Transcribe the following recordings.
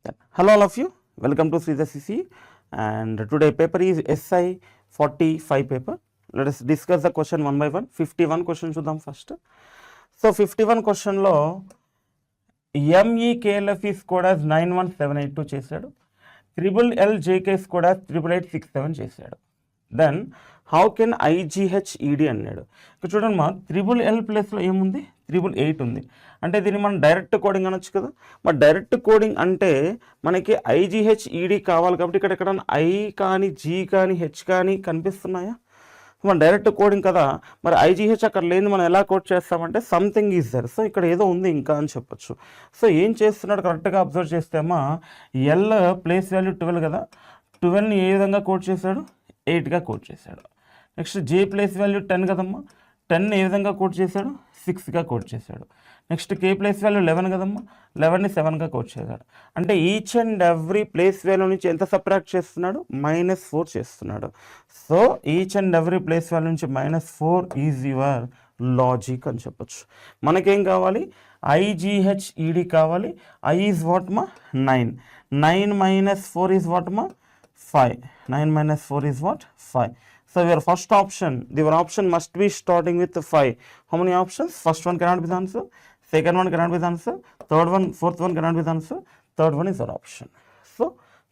Hello all of you, welcome to Sridhar CC, and today paper is SI 45 paper. Let us discuss the question one by one. 51 question చూద్దాం first. So 51 question లో MEKLF scored as 91782 చేశాడు, LL JK scored as 88867 చేశాడు. Then how can IGH ED అన్నాడు. ఇక్కడ చూడండి మా LL ప్లేస్లో ఏముంది, 888 ఉంది. అంటే దీన్ని మనం డైరెక్ట్ కోడింగ్ అనొచ్చు కదా. మరి డైరెక్ట్ కోడింగ్ అంటే మనకి IGH ED కావాలి కాబట్టి ఇక్కడ ఎక్కడ I కానీ G కానీ H కానీ కనిపిస్తున్నాయా? మన డైరెక్ట్ కోడింగ్ కదా. మరి IGH అక్కడ లేని మనం ఎలా కోడ్ చేస్తామంటే సంథింగ్ ఈజ్ దర్. సో ఇక్కడ ఏదో ఉంది ఇంకా అని చెప్పొచ్చు. సో ఏం చేస్తున్నాడు కరెక్ట్గా అబ్జర్వ్ చేస్తేమా, L ప్లేస్ వాల్యూ 12 కదా, 12ని ఏ విధంగా కోడ్ చేశాడు, 8గా కోడ్ చేశాడు. నెక్స్ట్ J ప్లేస్ వాల్యూ 10 కదమ్మా, 10ని ఏ విధంగా కోడ్ చేశాడు, 6గా కోడ్ చేశాడు. నెక్స్ట్ K ప్లేస్ వాల్యూ 11 కదమ్మా, 11ని 7గా కోడ్ చేశాడు. అంటే each and every place value నుంచి ఎంత సబ్ట్రాక్ట్ చేస్తున్నాడు, -4 చేస్తున్నాడు. So each and every place value నుంచి -4 ఈజ్ యువర్ లాజిక్ అని చెప్పొచ్చు. మనకేం కావాలి, IGH ED కావాలి. I ఈజ్ వాట్ మా 9, 9 - 4 ఈజ్ వాట్ మా 5, 9 - 4 is what, 5. So your first option, your option must be starting with 5. How many options? First one cannot be the answer, second one cannot be the answer, third one, fourth one cannot be the answer, third one is our option. So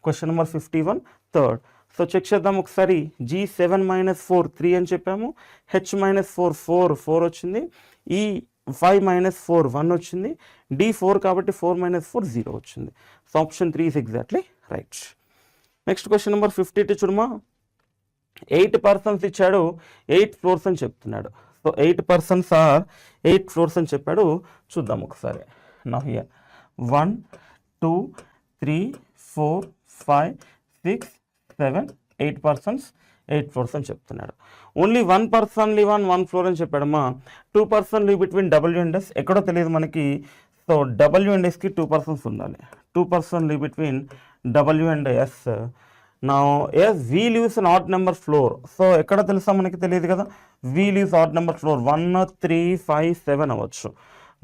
question number 51, third. So check చేద్దాం ఒకసారి. G7 - 4 3 అని చెప్పాము, H - 4 4 వచ్చింది, E 5 - 4 1 వచ్చింది, D 4 కాబట్టి 4 - 4 0 వచ్చింది. So option 3 is exactly right. Next question number 52 చూడమా. 8 persons ఇచ్చాడు, 8 floors అని చెప్తున్నాడు. సో 8 పర్సన్స్ ఆర్ 8 ఫ్లోర్స్ అని చెప్పాడు. చూద్దాం ఒకసారి. నా హియర్ 1 2 3 4 5 6 7 8 పర్సన్స్ 8 ఫ్లోర్స్ అని చెప్తున్నాడు. Only 1 person live on 1 floor అని చెప్పాడమ్మా. 2 person live between W and S ఎక్కడో తెలియదు మనకి. సో W అండ్ Sకి 2 పర్సన్స్ ఉండాలి. 2 person live between W and S. నా as V lives on odd number floor. So ఎక్కడ తెలుసా మనకి తెలియదు కదా. V lives odd number floor 1 3 5 7 అవ్వచ్చు.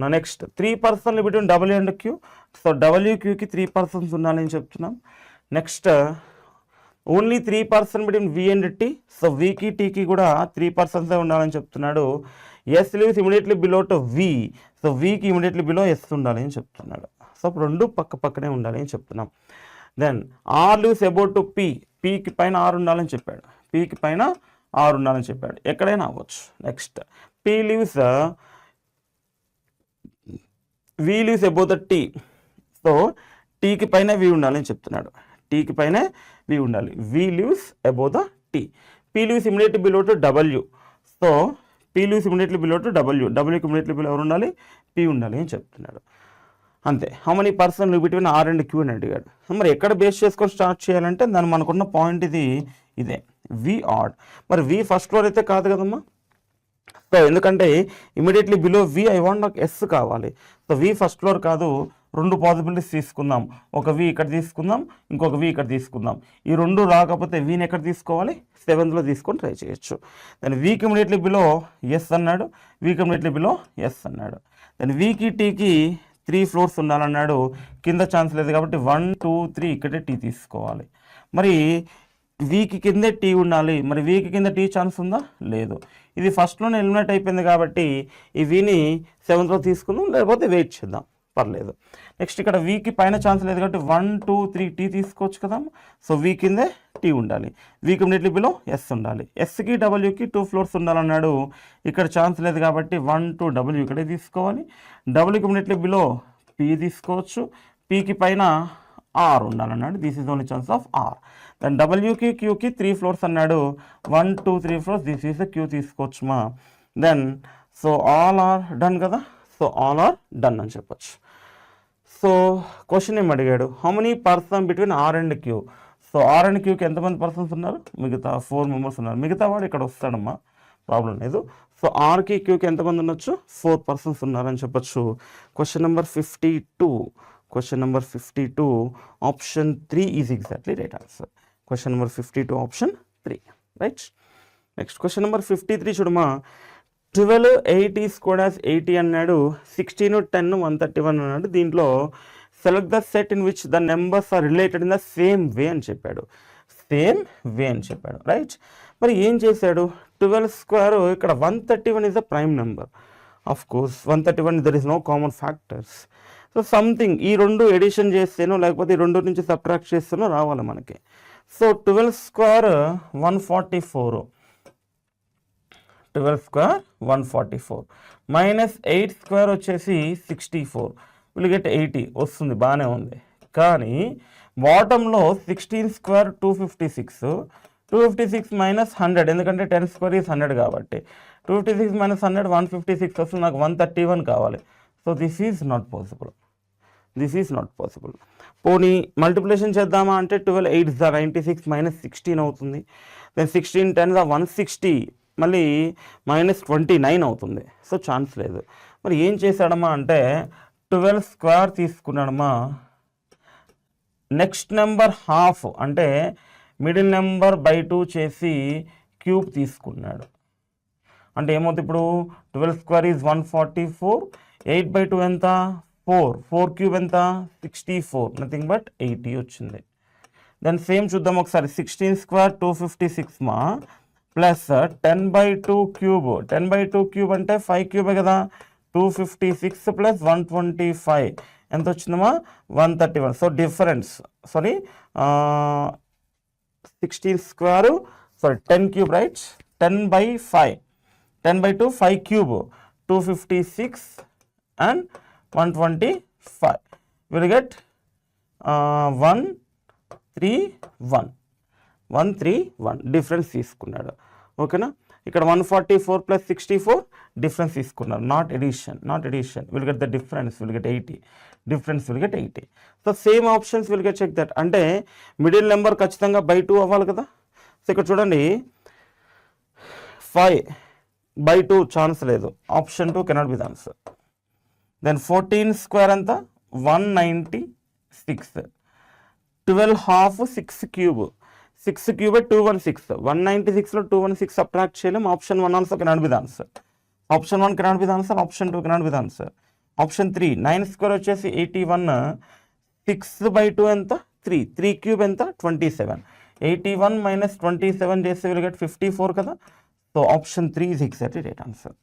నా next 3 person live between W and Q. So WQకి 3 పర్సన్స్ ఉండాలని చెప్తున్నాం. Next only 3 person between V and T. So Vకి Tకి కూడా 3 పర్సన్సే ఉండాలని చెప్తున్నాడు. S lives immediately below to V. So Vకి ఇమీడియట్లీ బిలో S ఉండాలి అని చెప్తున్నాడు. సో రెండు పక్క పక్కనే ఉండాలి అని చెప్తున్నాం. Then R lives about to P. Pకి పైన R ఉండాలని చెప్పాడు, Pకి పైన R ఉండాలని చెప్పాడు, ఎక్కడైనా అవ్వచ్చు. Next V lives about the T. So Tకి పైన V ఉండాలని చెప్తున్నాడు, Tకి పైన V ఉండాలి. V lives about the T. P lives immediately below to W. So P lives immediately below to W. Wకి ఇమీడియట్లీ బిలో ఎవరు ఉండాలి, P ఉండాలి అని చెప్తున్నాడు. అంతే. How many person between R and Q అని అడిగాడు. మరి ఎక్కడ బేస్ చేసుకొని స్టార్ట్ చేయాలంటే దాన్ని మనకున్న పాయింట్ ఇదే V ఆడ్. మరి V ఫస్ట్ ఫ్లోర్ అయితే కాదు కదమ్మా. సో ఎందుకంటే immediately below V I want నాకు S కావాలి. సో V ఫస్ట్ ఫ్లోర్ కాదు, 2 పాసిబిలిటీస్ తీసుకుందాం. ఒక V ఇక్కడ తీసుకుందాం, ఇంకొక V ఇక్కడ తీసుకుందాం. ఈ 2 రాకపోతే Vని ఎక్కడ తీసుకోవాలి, 7th తీసుకొని ట్రై చేయొచ్చు. దాని Vకి ఇమీడియట్లీ బిలో S అన్నాడు, Vకి ఇమీడియట్లీ బిలో S అన్నాడు. దాని Vకి Tకి 3 ఫ్లోర్స్ ఉండాలన్నాడు. కింద ఛాన్స్ లేదు కాబట్టి 1 2 3 ఇక్కడే T తీసుకోవాలి. మరి Vకి కిందే T ఉండాలి. మరి Vకి కింద T ఛాన్స్ ఉందా, లేదు. ఇది ఫస్ట్లోనే ఎలిమినేట్ అయిపోయింది కాబట్టి ఈ Vని 7th తీసుకుందాం, లేకపోతే వెయిట్ చేద్దాం, పర్లేదు. నెక్స్ట్ ఇక్కడ Vకి పైన ఛాన్స్ లేదు కాబట్టి 1 2 3 T తీసుకోవచ్చు కదా. సో V కిందే T ఉండాలి, Vకి ఇమీడియట్లీ బిలో S ఉండాలి. Sకి Wకి 2 ఫ్లోర్స్ ఉండాలన్నాడు. ఇక్కడ ఛాన్స్ లేదు కాబట్టి 1 2 W ఇక్కడే తీసుకోవాలి. Wకి ఇమీడియట్లీ బిలో P తీసుకోవచ్చు, Pకి పైన R ఉండాలన్నాడు. This is only chance of R. Then Wకి Qకి 3 ఫ్లోర్స్ అన్నాడు. 1 2 3 ఫ్లోర్స్, దిస్ ఈజ్ Q తీసుకోవచ్చు మా. Then so all are done కదా. సో ఆల్ ఆర్ డన్ అని చెప్పొచ్చు. సో క్వశ్చన్ ఏం అడిగాడు, how many person between R and Q. So R and Qకి ఎంతమంది పర్సన్స్ ఉన్నారు, మిగతా 4 మెంబర్స్ ఉన్నారు. మిగతా వాడు ఇక్కడ వస్తాడమ్మా, ప్రాబ్లం లేదు. సో Rకి Qకి ఎంతమంది ఉండొచ్చు, 4 పర్సన్స్ ఉన్నారని చెప్పొచ్చు. Question number 52. Question number 52 option 3 is exactly right answer. Question number 52 option 3 right. Next question number 53 చూడమా. 12 8 స్క్వేర్డ్ యాజ్ 80 అన్నాడు, 16 10 131 అన్నాడు. దీంట్లో select the set in which the numbers are related in the same way అని చెప్పాడు. Same way అని చెప్పాడు, right. మరి ఏం చేశాడు? 12 స్క్వేర్ ఇక్కడ 131 is the prime number. Of course 131 there is no common factors. So something ఈ రెండు ఎడిషన్ చేస్తేనో లేకపోతే ఈ రెండు నుంచి సబ్ట్రాక్ట్ చేస్తేనో రావాలి మనకి. So 12 square 144, 12 square 144 minus 8 square వచ్చేసి 64, విల్ గెట్ 80 వస్తుంది, బాగానే ఉంది. కానీ బాటంలో 16 స్క్వేర్ 256, 256 మైనస్ 100, ఎందుకంటే 10 స్క్వేర్ ఈజ్ 100 కాబట్టి 256 మైనస్ 100 156 వస్తుంది, నాకు 131 కావాలి. So this is not possible, this is not possible. పోనీ మల్టిప్లికేషన్ చేద్దామా అంటే 12 8 96 మైనస్ 16 అవుతుంది. దెన్ 16 10 160, మళ్ళీ మైనస్ 29 అవుతుంది. సో ఛాన్స్ లేదు. మరి ఏం చేశాడమ్మా అంటే 12 స్క్వేర్ తీసుకున్నాడమ్మా, నెక్స్ట్ నెంబర్ హాఫ్ అంటే మిడిల్ నెంబర్ బై 2 చేసి క్యూబ్ తీసుకున్నాడు. అంటే ఏమవుతుంది ఇప్పుడు 12 స్క్వేర్ ఈజ్ 144, 8/2 ఎంత 4, 4 క్యూబ్ ఎంత 64, నథింగ్ బట్ 80 వచ్చింది. దెన్ సేమ్ చూద్దాం ఒకసారి, 16 స్క్వేర్ 256 మా ప్లస్ 10/2 క్యూబ్, 10/2 క్యూబ్ అంటే 5 క్యూబే కదా, 256 ప్లస్ 125 ఎంత వచ్చిందమ్మా 131. So difference 16 square 10 cube, right, 10/5, 10/2 5 cube 256 and 125 will get 131 difference తీసుకున్నాడు. ఓకేనా, ఇక్కడ 144 ప్లస్ 64 డిఫరెన్స్ తీసుకున్నారు, not addition, not addition. Will get the difference, will get 80, difference will get 80. So same options will get check that. అంటే middle number ఖచ్చితంగా by 2 అవ్వాలి కదా. So ఇక్కడ చూడండి 5/2 ఛాన్స్ లేదు, option 2 cannot be the answer. Then 14 square అంతా 196, 12 half 6 cube, 6 cube 216, 196లో 216 subtract చేయలేం. Option 1 also cannot be the answer, option 1 cannot be the answer, option 2 cannot be the answer. Option 3 9 square వచ్చేసి 81, 6/2 ఎంత 3, 3 cube ఎంత 27, 81 minus 27 చేస్తే will get 54 కదా. So option 3 is exactly right answer.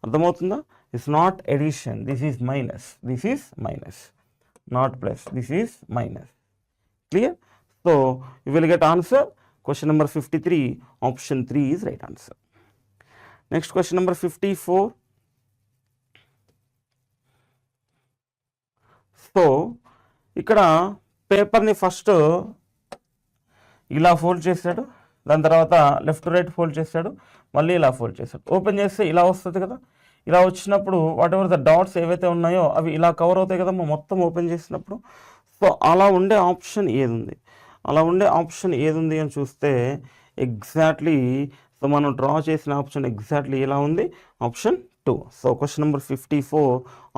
అర్థమవుతుందా? It's not addition, this is minus, this is minus, not plus, this is minus. Clear? So you will get answer. Question number 53, option 3 is right answer. Next question number 54. So ఇక్కడ పేపర్ని first ఇలా fold చేశాడు, దాని తర్వాత left to right fold చేశాడు, మళ్ళీ ఇలా fold చేశాడు. ఓపెన్ చేస్తే ఇలా వస్తుంది కదా. ఇలా వచ్చినప్పుడు వాట్ ఎవర్ ద డాట్స్ ఏవైతే ఉన్నాయో అవి ఇలా కవర్ అవుతాయి కదా మొత్తం ఓపెన్ చేసినప్పుడు. సో అలా ఉండే ఆప్షన్ ఏది ఉంది, అలా ఉండే ఆప్షన్ ఏది ఉంది అని చూస్తే ఎగ్జాక్ట్లీ సో మనం డ్రా చేసిన ఆప్షన్ ఎగ్జాక్ట్లీ ఎలా ఉంది, option 2. So question number 54,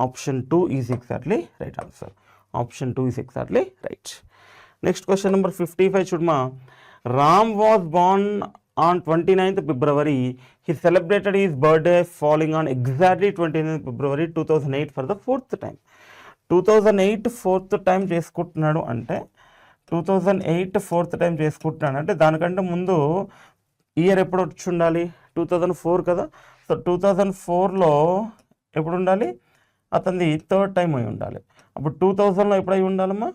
option 2 is exactly right answer, option 2 is exactly right. Next question number 55 చూడమా. Ram was born on 29th February. He celebrated his birthday falling on exactly 29th February 2008 for the 4th time. 2008 4th time చేసుకుంటున్నాడు అంటే 2008 4th time చేసుకుంటున్నాడు అంటే దానికంటే ముందు year ఎప్పుడు వచ్చి ఉండాలి, 2004 కదా. సో 2004లో ఎప్పుడు ఉండాలి, అతనిది 3rd time అయి ఉండాలి. అప్పుడు 2000లో ఎప్పుడు అయి ఉండాలమ్మా,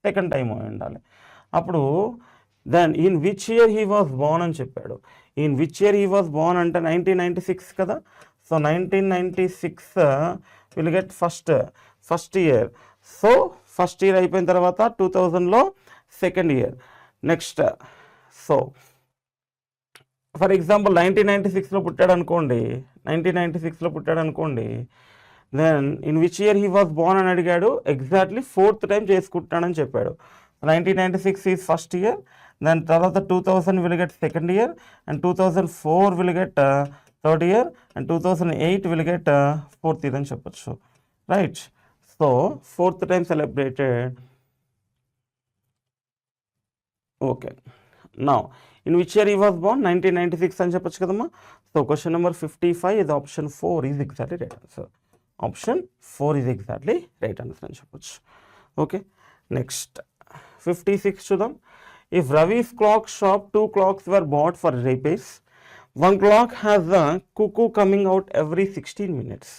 2nd time అయి ఉండాలి. అప్పుడు then in which year he was born అని చెప్పాడు. In which year he was born అంటే 1996 కదా. So 1996 will get first year. So first year అయిపోయిన తర్వాత 2000లో 2nd ఇయర్. నెక్స్ట్ సో ఫర్ ఎగ్జాంపుల్ 1996లో పుట్టాడు అనుకోండి, 1996లో పుట్టాడు అనుకోండి. Then in which year he was born అని అడిగాడు, ఎగ్జాక్ట్లీ 4th time చేసుకుంటున్నాడని చెప్పాడు. 1996 ఈజ్ ఫస్ట్ ఇయర్, దాని తర్వాత 2000 will get 2nd year, and 2004 will get 3rd year, and 2008 will get 4th year అని చెప్పచ్చు, right. So 4th time celebrated. Okay, now in which year he was Born, 1996 అని చెప్పచ్చు కదమ్మా. So question number 55 ఇది option 4 is exactly right answer, option 4 is exactly right answer అని చెప్పచ్చు. Okay, next 56 చూద్దాం. If Ravi's clock shop 2 clocks were bought for repairs, one clock has the cuckoo coming out every 16 minutes,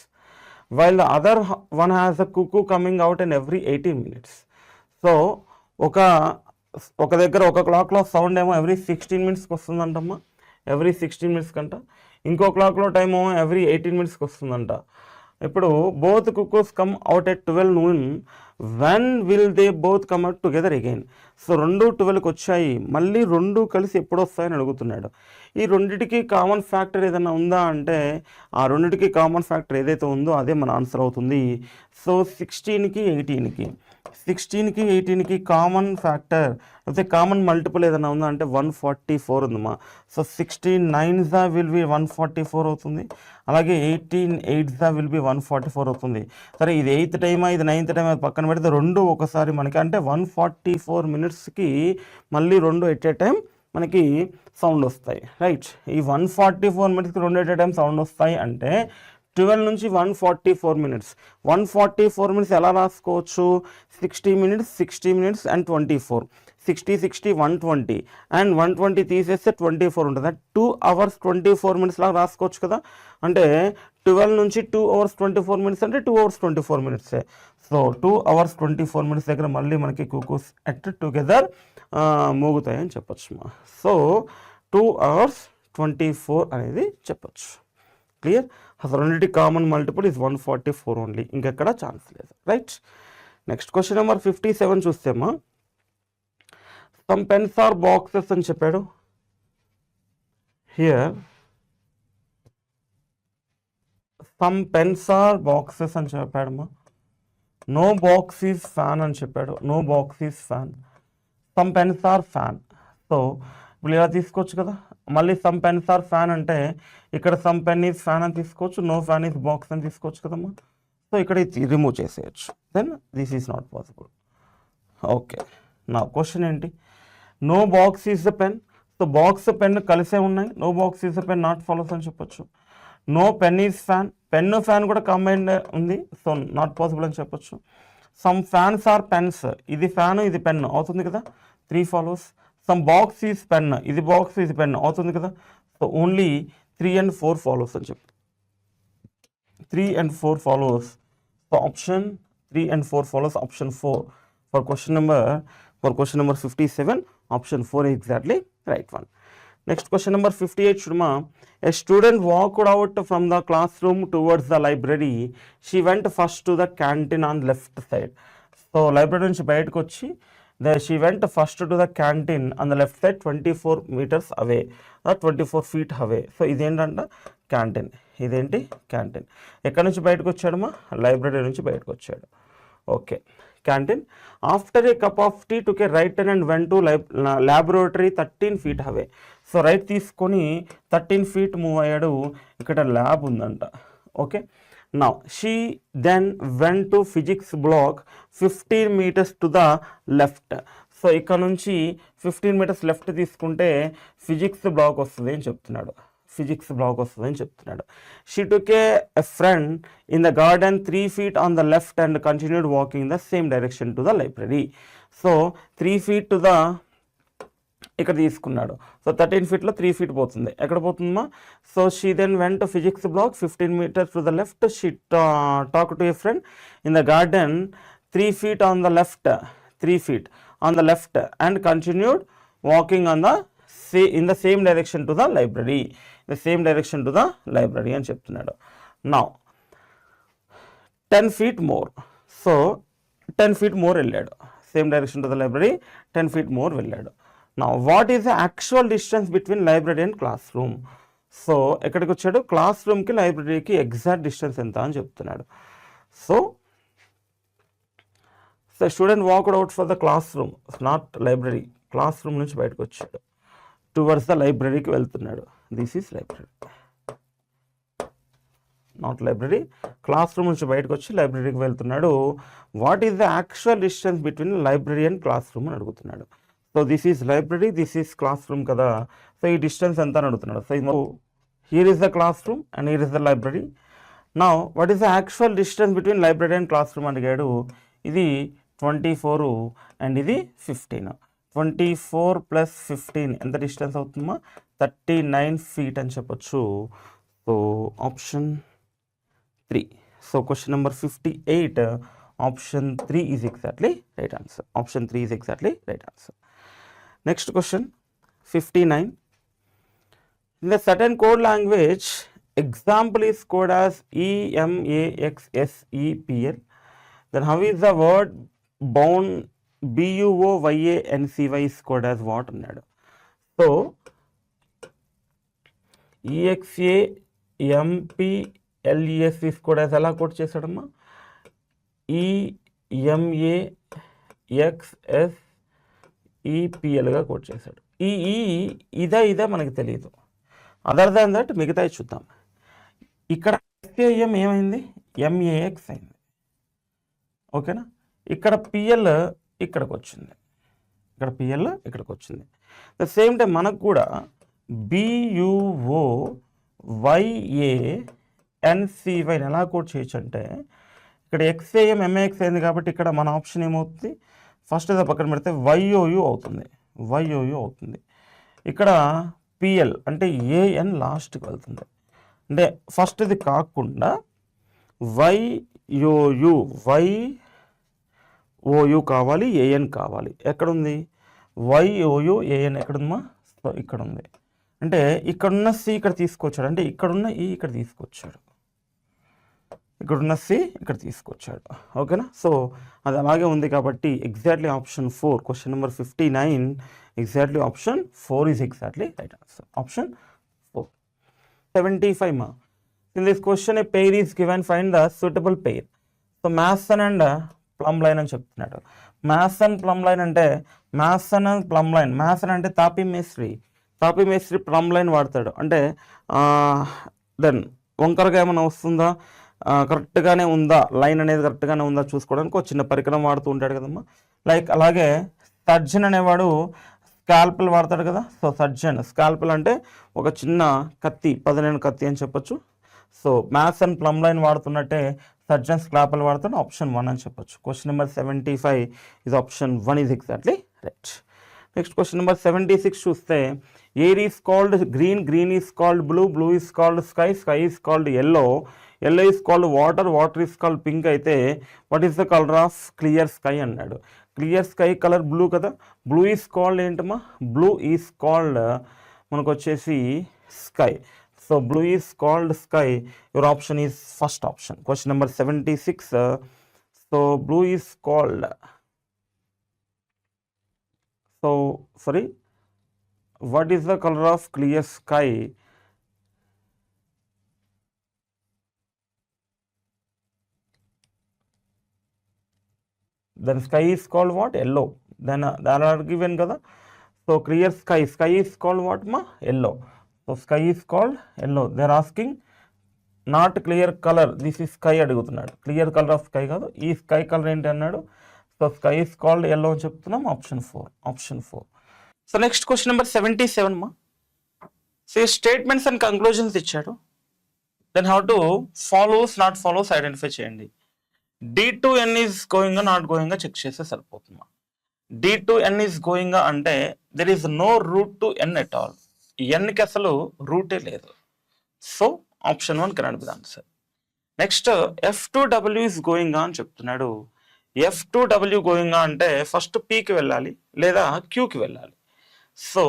while the other one has a cuckoo coming out in every 18 minutes. So ఒక దగ్గర ఒక క్లాక్లో sound ఏమో every 16 minutesకి వస్తుందంటమ్మా, every 16 minutes కంట. ఇంకో క్లాక్లో time ఏమో every 18 minutesకి వస్తుందంట. ఇప్పుడు both cuckoos come out at 12 noon, when will they both come out together again. So 12కి వచ్చాయి, మళ్ళీ 2 కలిసి ఎప్పుడు వస్తాయని అడుగుతున్నాడు. ఈ రెండిటికి కామన్ ఫ్యాక్టర్ ఏదైనా ఉందా అంటే ఆ రెండిటికి కామన్ ఫ్యాక్టర్ ఏదైతే ఉందో అదే మన ఆన్సర్ అవుతుంది. సో 16కి 18కి కామన్ ఫ్యాక్టర్ అయితే కామన్ మల్టిపుల్ ఏదైనా ఉందా అంటే 144 ఉందమ్మా. సో 16 9s విల్ బి 144 అవుతుంది, అలాగే 18 8s విల్ బి 144 అవుతుంది. సరే, ఇది 8th టైమా ఇది 9th టైమా పక్కన పెడితే 2 ఒకసారి మనకి అంటే 144 minutesకి మళ్ళీ 2 ఎట్ ఏ టైం మనకి సౌండ్ వస్తాయి, రైట్. ఈ 144 minutesకి 2 ఎట్ ఏ టైం సౌండ్ వస్తాయి అంటే 12 నుంచి 144 minutes. 144 minutes ఎలా రాసుకోవచ్చు? 60 minutes, 60 minutes and 24. 60 60 120 అండ్ 120 తీసేస్తే 24 ఉంటుంది. 2 hours 24 minutes లాగా రాసుకోవచ్చు కదా. అంటే 12 నుంచి 2 hours 24 minutes అంటే 2 hours 24 minutes. So 2 hours 24 minutes దగ్గర మళ్ళీ మనకి కుకూస్ ఎట్ టుగెదర్ మోగుతాయి అని చెప్పచ్చు. సో 2 hours 24 అనేది చెప్పచ్చు. క్లియర్? అసలు రెండింటి కామన్ మల్టిపుల్ ఇస్ 144 ఓన్లీ, ఇంకెక్కడ ఛాన్స్ లేదు, రైట్. నెక్స్ట్ క్వశ్చన్ నెంబర్ 57 చూస్తేమా, సమ్ పెన్స్ ఆర్ బాక్సెస్ అని చెప్పాడు. Here some pens are boxes అని చెప్పాడమ్మా. నో బాక్స్ ఈజ్ ఫ్యాన్ అని చెప్పాడు. No box is fan. Some pens are fan. So ఇప్పుడు ఇలా తీసుకోవచ్చు కదా. మళ్ళీ సమ్ పెన్స్ ఆర్ ఫ్యాన్ అంటే ఇక్కడ సమ్ పెన్ ఈజ్ ఫ్యాన్ అని తీసుకోవచ్చు, నో ఫ్యాన్ ఈజ్ బాక్స్ అని తీసుకోవచ్చు కదమ్మా. సో ఇక్కడ ఇది రిమూవ్ చేసేయచ్చు. Then this is not possible. Okay, నా క్వశ్చన్ ఏంటి? No box is the pen. So box pen కలిసే ఉన్నాయి. No box is the pen not follows అని చెప్పొచ్చు. No pen is fan. Pen fan కూడా కంబైన్డ్ ఉంది, సో నాట్ పాసిబుల్ అని చెప్పొచ్చు. Some fans are pens. ఇది ఫ్యాన్ ఇది పెన్ అవుతుంది కదా, 3 follows. Some box is pen. ఇది బాక్స్ ఇది పెన్ అవుతుంది కదా. సో ఓన్లీ 3 and 4 ఫాలోస్ అని చెప్పు. 3 and 4 follows. So option 3 and 4 follows. Option 4 for question number 57. Option 4 exactly right one. Next question number 58 చూడమా. A student walked out from the class room towards the library. She went first to the canteen on left side. So library నుంచి బయటకు వచ్చి she went first to the canteen on the left side 24 meters away, 24 feet away. So ఇదేంటంట canteen. ఇదేంటి canteen. ఎక్కడి నుంచి బయటకు వచ్చాడమ్మా? Library నుంచి బయటకు వచ్చాడు. Okay, canteen. After a cup of tea took a right turn and went to laboratory 13 feet away. So right తీసుకొని 13 feet మూవ్ అయ్యాడు. ఇక్కడ ల్యాబ్ ఉందంట. Okay, now she then went to physics block 15 meters to the left. So ఇక్కడ నుంచి 15 meters left తీసుకుంటే physics black వస్తుంది అని చెప్తున్నాడు. She took a friend in the garden 3 feet on the left and continued walking in the same direction to the library. So 3 feet to the ఇక్కడ తీసుకున్నాడు. So 13 feetలో 3 feet పోతుంది. ఎక్కడ పోతుందమ్మా? So she then went to physics block 15 meters to the left. She talk to a friend in the garden 3 feet on the left, 3 feet on the left and continued walking on the in the same direction to the library. అని చెప్తున్నాడు. Now 10 feet more. So 10 feet more వెళ్ళాడు. Same direction to the library 10 feet more వెళ్ళాడు. Now, what is the actual distance between library and classroom? So ఎక్కడికి వచ్చాడు? Class రూమ్కి లైబ్రరీకి exact distance ఎంత అని చెప్తున్నాడు. So student walked out for the class room, not library. Class room నుంచి బయటకు వచ్చాడు, టువర్డ్స్ ద లైబ్రరీకి వెళ్తున్నాడు. This is library, not library. Class room నుంచి బయటకు వచ్చి లైబ్రరీకి వెళ్తున్నాడు. What is the actual distance between library and class room అని అడుగుతున్నాడు. So this is library, this is class room కదా. సో ఈ డిస్టెన్స్ ఎంత అని అడుగుతున్నాడు. So here is the class room and here is the library. Now what is the actual distance between library and class room అడిగాడు. ఇది 24 and ఇది 15. 24 plus 15 ఎంత distance అవుతుందమ్మా? 39 feet అని చెప్పొచ్చు. So option 3. So question number 58, option 3 is exactly right answer. Option 3 is exactly right answer. Next question 59. In the certain code language, example is code as EMAXSEPL. Then how is the word bound BUOYANCY is code as what అన్నాడు. So EXAMPLES is code as ఎలా code చేశాడమ్మా? EMAXSEPLగా code చేశాడు. ఇదా మనకి తెలియదు. Other than that మిగతాయి చూద్దాం. ఇక్కడ SAM ఏమైంది? MAX అయింది. ఓకేనా? ఇక్కడ PL ఇక్కడికి వచ్చింది. ద సేమ్ టైం మనకు కూడా BUOYANCY ఎలా కోడ్ చేయొచ్చు అంటే, ఇక్కడ XAM MAX అయింది కాబట్టి ఇక్కడ మన ఆప్షన్ ఏమవుతుంది? ఫస్ట్ అది పక్కన పెడితే YOU అవుతుంది. ఇక్కడ PL అంటే AN లాస్ట్కి వెళ్తుంది. అంటే ఫస్ట్ ఇది కాకుండా YOU కావాలి, AN కావాలి. ఎక్కడుంది? YOUAN ఎక్కడుందమ్మా? ఇక్కడ ఉంది. అంటే ఇక్కడున్న C ఇక్కడ తీసుకొచ్చాడు. అంటే ఇక్కడున్న E ఇక్కడ తీసుకొచ్చాడు. ఓకేనా? సో అది అలాగే ఉంది కాబట్టి exactly option 4, question number 59, exactly option 4 is exactly right answer. Option 4. 75 మా. In this question a pair is given, find the suitable pair. So Mason and plumb line అని చెప్తున్నాడు. మాసన్ ప్లమ్ లైన్ అంటే Mason అంటే తాపీ మేస్త్రి plum line వాడతాడు. అంటే then వంకరగా ఏమైనా వస్తుందా, కరెక్ట్గానే ఉందా, లైన్ అనేది కరెక్ట్గానే ఉందా చూసుకోవడానికి ఒక చిన్న పరికరం వాడుతూ ఉంటాడు కదమ్మా. లైక్ అలాగే సర్జన్ అనేవాడు స్కాల్పెల్ వాడతాడు కదా. సో స్కాల్పెల్ అంటే ఒక చిన్న కత్తి, పదునైన కత్తి అని చెప్పొచ్చు. So maths and plumb line వాడుతున్నట్టే సర్జన్ స్కాల్పెల్ వాడుతాడు. ఆప్షన్ 1 అని చెప్పొచ్చు. Question number 75 is option 1 is exactly right. Next question number 76 చూస్తే, air is called green is called blue is called sky is called yellow is called water is called pink అయితే what is the colour of clear sky అన్నాడు. Clear sky colour blue కదా. Blue is called ఏంటమ్మా? Blue is called మనకు వచ్చేసి sky. So blue is called sky. Your option is first option. Question number 76. So blue is called, so sorry, what is the color of clear sky? Then sky is called what? Yellow. Then that are given kada. So clear sky is called what ma? Yellow. So sky is called yellow. They are asking not clear color. This is sky adugutunnadu. Clear color of sky kaadu. Ee sky color enti annadu. So sky is called yellow అని చెప్తున్నాం. Option 4. So next question number 77 మా. So statements and conclusions ఇచ్చాడు. Then how to not follows identify చేయండి. D2N is going not going check చేస్తే సరిపోతుందా? D2N is going అంటే there is no route to N at all. Nకి అసలు రూటే లేదు. So option 1 cannot be the answer. Next F2W is going అని చెప్తున్నాడు. F2W గోయింగ్ అంటే ఫస్ట్ Pకి వెళ్ళాలి లేదా Qకి వెళ్ళాలి. సో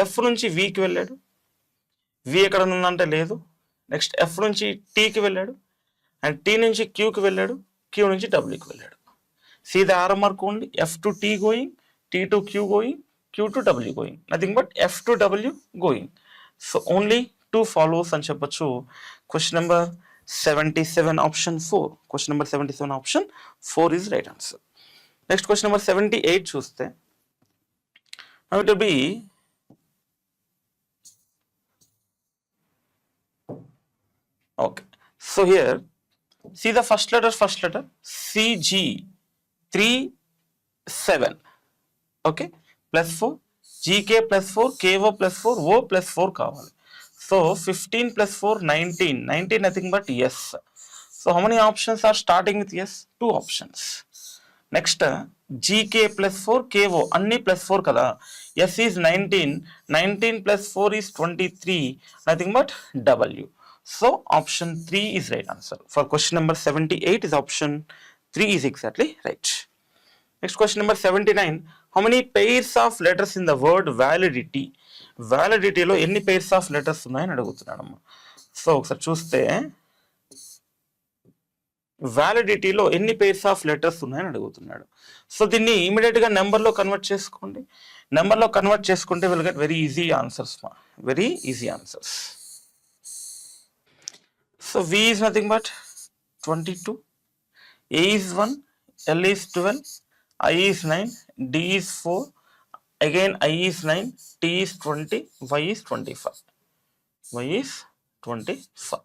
F నుంచి Vకి వెళ్ళాడు. V ఎక్కడ ఉందంటే లేదు. నెక్స్ట్ F నుంచి Tకి వెళ్ళాడు అండ్ T నుంచి Qకి వెళ్ళాడు. Q నుంచి Wకి వెళ్ళాడు. See the arrow mark only. F to T going, T to Q going, Q to W going. Nothing but F to W going. So only 2 follows అని చెప్పొచ్చు. Question number 77 option 4. Question number 77 option 4 is right answer. Next question number 78 చూస్తే, now it will be okay. So here see the first letter CG37, okay, plus 4, GK plus 4, KO plus 4, O plus 4 కావాలి. So 15 plus 4 19 nothing but yes. So how many options are starting with yes? 2 options. Next G K plus 4 K O అన్ని +4 కదా. S is 19, 19 + 4 is 23, nothing but W. So option 3 is right answer. For question number 78 is option 3 is exactly right. Next question number 79, how many pairs of letters in the word validity. వ్యాలిడిటీలో ఎన్ని pairs of letters ఉన్నాయని అడుగుతున్నాడమ్మా. So ఒకసారి చూస్తే వ్యాలిడిటీలో ఎన్ని pairs of letters ఉన్నాయని అడుగుతున్నాడు. So దీన్ని ఇమీడియట్గా నెంబర్లో కన్వర్ట్ చేసుకోండి. నెంబర్లో కన్వర్ట్ చేసుకుంటే will get very easy answers మా, very easy answers. So V is nothing but 22, A is 1, L is 12, I is 9, D is 4, again I is 9, T is 20, Y is 25. Y is 25.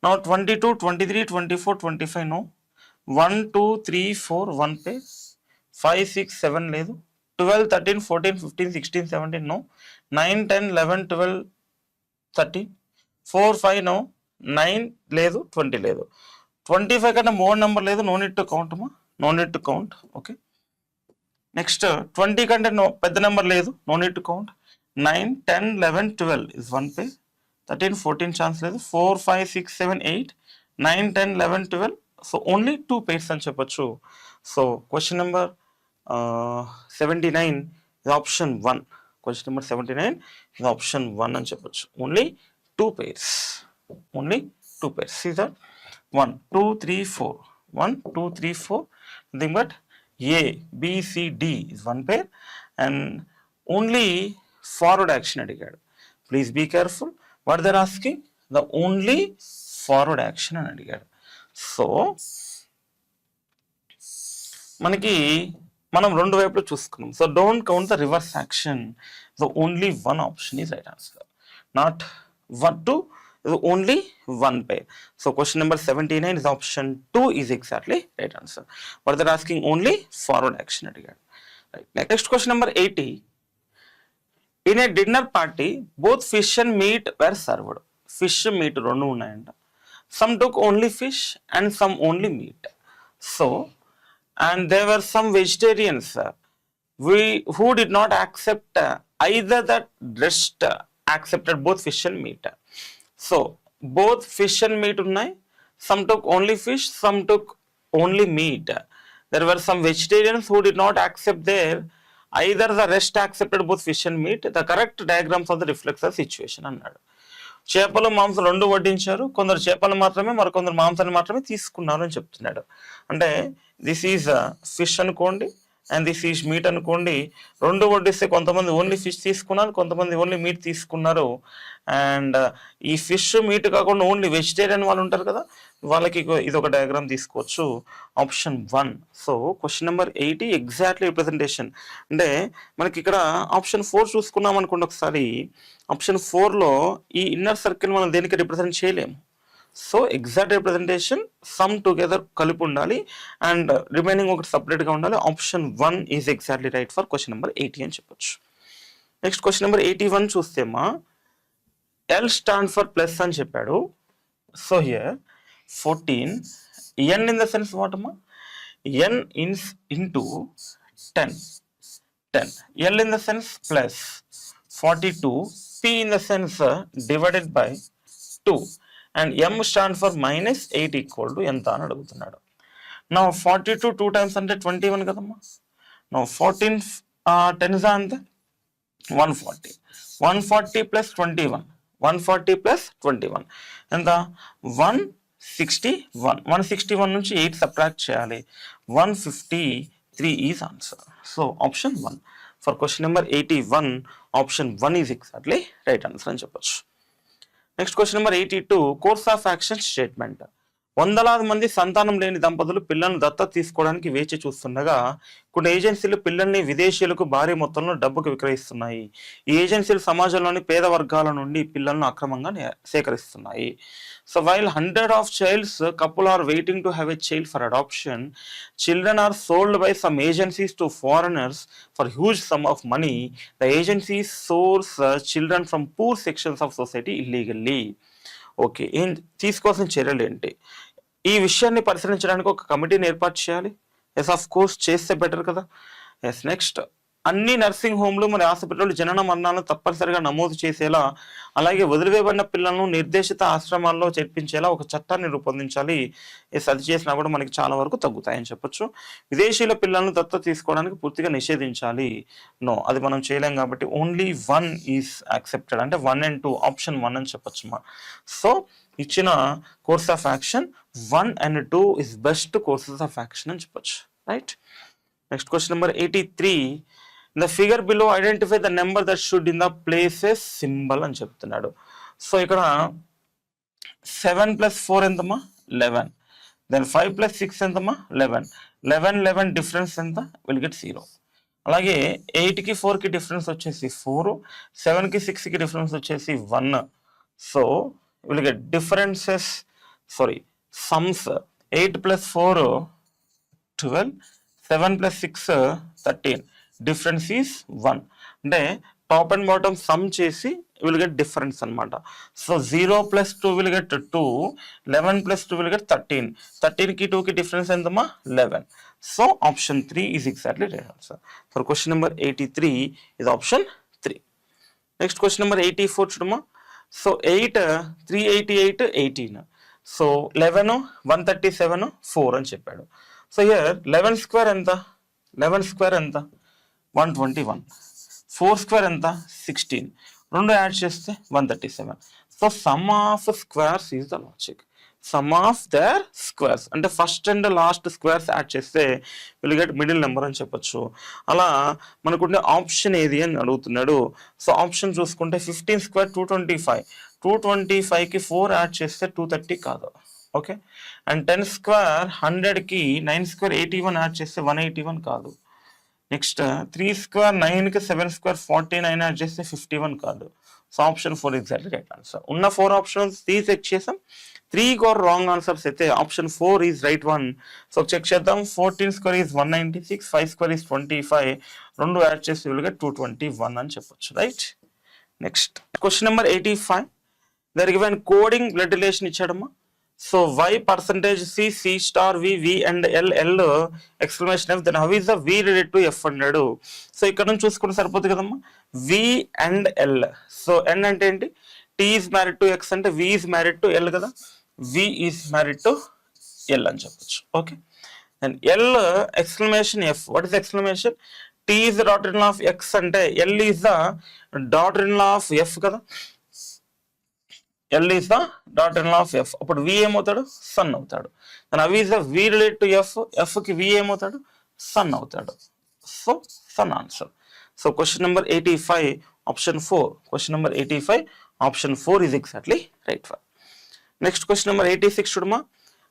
Now 22, 23, 24, 25 no. 1, 2, 3, 4 1 pair. 5, 6, 7 లేదు. 12, 13, 14, 15, 16, 17 no. 9, 10, 11, 12, 13. 4, 5 no. 9 లేదు, 20 లేదు. 25 కన్నా more number లేదు, no need to count మా, no need to count. Okay. Next 20 కంటే పెద్ద number లేదు, no need to count. 9, 10, 11, 12 is 1 pair. 13, 14 chance లేదు. 4, 5, 6, 7, 8, 9, 10, 11, 12. సో ఓన్లీ 2 pairs అని చెప్పొచ్చు. So question number 79 is option 1. Question number 79 is option 1 అని చెప్పొచ్చు. Only 2 pairs. Only 2 pairs. See that? 1, 2, 3, 4. 1, 2, 3, 4. Nothing but A, B, C, D is 1 pair. And only forward action అడిగాడు. Please be careful. What they're asking? The only forward action అని అడిగాడు. So మనకి మనం రెండు వైపులు చూసుకున్నాం. So don't count the reverse action. The only 1 option is right answer. Not 1, 2, only 1 pair. So question number 79 is option 2 is exactly right answer. What they're asking only forward action అడిగాడు. Next question number 80, in a dinner party both fish and meat were served. Fish meat రెండు ఉన్నాయంట. Some took only fish and some only meat. So and they were some vegetarians who did not accept either the rest accepted both fish and meat. So both fish and meat ఉన్నాయి. Some took only fish, some took only meat. There were some vegetarians who did not accept their either the rest accepted both fish and meat. The correct diagrams of the reflects the situation అన్నాడు. చేపలు మాంసం రెండు వడ్డించారు. కొందరు చేపలు మాత్రమే, మరికొందరు మాంసాన్ని మాత్రమే తీసుకున్నారు అని చెప్తున్నాడు. అంటే దిస్ ఈజ్ ఫిష్ అనుకోండి అండ్ దిస్ ఈజ్ మీట్ అనుకోండి. రెండు వడ్డిస్తే కొంతమంది ఓన్లీ ఫిష్ తీసుకున్నారు, కొంతమంది ఓన్లీ మీట్ తీసుకున్నారు. అండ్ ఈ ఫిష్ మీట్ కాకుండా ఓన్లీ వెజిటేరియన్ వాళ్ళు ఉంటారు కదా, వాళ్ళకి ఇది ఒక డయాగ్రామ్ తీసుకోవచ్చు. Option 1. So question number 80 exactly representation. అంటే మనకి ఇక్కడ ఆప్షన్ 4 చూసుకున్నాం అనుకోండి ఒకసారి. ఆప్షన్ 4లో ఈ ఇన్నర్ సర్కిల్ మనం దేనికి రిప్రజెంట్ చేయలేము. So exact representation some together కలిపి ఉండాలి అండ్ రిమైనింగ్ ఒకటి సపరేట్గా ఉండాలి. Option 1 is exactly right for question number 80 అని చెప్పొచ్చు. నెక్స్ట్ క్వశ్చన్ నెంబర్ 81 చూస్తేమా ఎల్ స్టాండ్ ఫర్ ప్లస్ అని చెప్పాడు. So here 14, N in the sense what అమ్మా, N into 10, L in the sense plus 42, P in the sense divided by 2 and m stand for -8 equal to ఎంత అని అడుగుతున్నాడు. Now 42 2 times అంటే 21 కదమ్మా. Now 14 10s అంటే 140. 140 plus 21, 140 plus 21 ఎంత 161. 161 నుంచి 8 subtract చేయాలి. 153 is answer. So option 1 for question number 81. Option 1 is exactly right answer అని చెప్పొచ్చు. Next question number 82, course of action statement. వందలాది మంది సంతానం లేని దంపతులు పిల్లలను దత్తత తీసుకోవడానికి వేచి చూస్తుండగా కొన్ని ఏజెన్సీలు పిల్లల్ని విదేశీయులకు భారీ మొత్తంలో డబ్బుకు విక్రయిస్తున్నాయి. ఈ ఏజెన్సీలు సమాజంలోని పేద వర్గాల నుండి పిల్లలను అక్రమంగా సేకరిస్తున్నాయి. So while 100 of childs couple are waiting to have a child for adoption, children are sold by some agencies to foreigners for huge sum of money. The agencies source children from poor sections of society illegally. Okay, ఏం తీసుకోవాల్సిన చర్యలు ఏంటి? ఈ విషయాన్ని పరిశీలించడానికి ఒక కమిటీని ఏర్పాటు చేయాలి. ఎస్ ఆఫ్ కోర్స్ చేస్తే బెటర్ కదా. ఎస్ నెక్స్ట్, అన్ని నర్సింగ్ హోమ్లు మరి హాస్పిటల్ జనన మరణాలను తప్పనిసరిగా నమోదు చేసేలా, అలాగే వదిలివేయబడిన పిల్లలను నిర్దేశిత ఆశ్రమాల్లో చేర్పించేలా ఒక చట్టాన్ని రూపొందించాలి. ఎస్ అది చేసినా కూడా మనకి చాలా వరకు తగ్గుతాయని చెప్పొచ్చు. విదేశీయుల పిల్లలను దత్తత తీసుకోవడానికి పూర్తిగా నిషేధించాలి. నో, అది మనం చేయలేం కాబట్టి ఓన్లీ 1 ఈజ్ యాక్సెప్టెడ్, అంటే 1 and 2 ఆప్షన్ 1 అని చెప్పొచ్చు మా. సో ఇచ్చిన course of action 1 and 2 is best courses of action అని చెప్పొచ్చు. Right. Next question number 83. In the figure below identify the number that should in the places symbol అని చెప్తున్నాడు. So ఇక్కడ 7 + 4 ఎంతమ్మా 11, దెన్ 5 + 6 ఎంతమ్మా 11, 11 డిఫరెన్స్ ఎంత, విల్ గెట్ 0. అలాగే 8కి 4కి డిఫరెన్స్ వచ్చేసి 4, 7కి 6కి డిఫరెన్స్ వచ్చేసి 1. So will get differences sums 8 + 4 12, 7 + 6 13, difference is 1. అంటే టాప్ అండ్ బాటమ్ సమ్ చేసి విల్ గెట్ డిఫరెన్స్ అనమాట. So 0 + 2 will get 2, 11 + 2 will get 13, 13కి 2కి డిఫరెన్స్ ఎంతమ్మా 11. So option 3 is exactly right answer for question number 83 is option 3. Next question number 84 చూడమ్మా. So 8, 388, 18. So 11, 137, 4 అని చెప్పాడు. So here 11 square ఎంత, 11 square ఎంత 121, 4 square ఎంత 16, రెండు యాడ్ చేస్తే 137. So sum of squares is the logic. Sum of their squares అంటే first and last squares add చేస్తే విల్ గెట్ మిడిల్ నెంబర్ అని చెప్పొచ్చు. అలా మనకుండే ఆప్షన్ ఏది అని అడుగుతున్నాడు. సో ఆప్షన్ చూసుకుంటే 15 స్క్వేర్ 225, 225కి 4 యాడ్ చేస్తే 230 కాదు. ఓకే. అండ్ 10 స్క్వేర్ 100కి 9 స్క్వేర్ 81 యాడ్ చేస్తే 181 కాదు. నెక్స్ట్ 3 స్క్వేర్ 9కి 7 స్క్వేర్ 49 యాడ్ చేస్తే 51 కాదు. So option 4 exactly right answer. ఉన్న 4 ఆప్షన్స్ చెక్ చేసాం, 3 గోర్ రాంగ్ ఆన్సర్స్ అయితే option 4 is right one. So check చేద్దాం. 14 స్క్వేర్ ఈజ్ 196, 5 స్క్వేర్ ఈజ్ 25, రెండు యాడ్ చేస్తే విల్ గెట్ 221 అని చెప్పొచ్చు. Right. Next question number 85. Their given coding blood relation ఇచ్చాడమ్మా. So y percentage C, C star V, V and L, L exclamation F, then how is the V related to F అన్నాడు. So ఇక్కడ నుంచి చూసుకుంటే సరిపోతుంది కదమ్మా. V and L. So N అంటే ఏంటి, T is married to X అంటే V is married to L కదా, V is married to L అని చెప్పొచ్చు. Okay. And L exclamation F, what is exclamation? T is the daughter-in-law of X అంటే L is the daughter-in-law of F కదా, L is the daughter-in-law of F. అప్పుడు V ఏమవుతాడు, son అవుతాడు. And అవి is the V relate to F, Fకి V ఏమవుతాడు, son అవుతాడు. So son answer. So question number 85 option 4. Question number 85 option 4 is exactly right one. Next question number 86 చూడమా.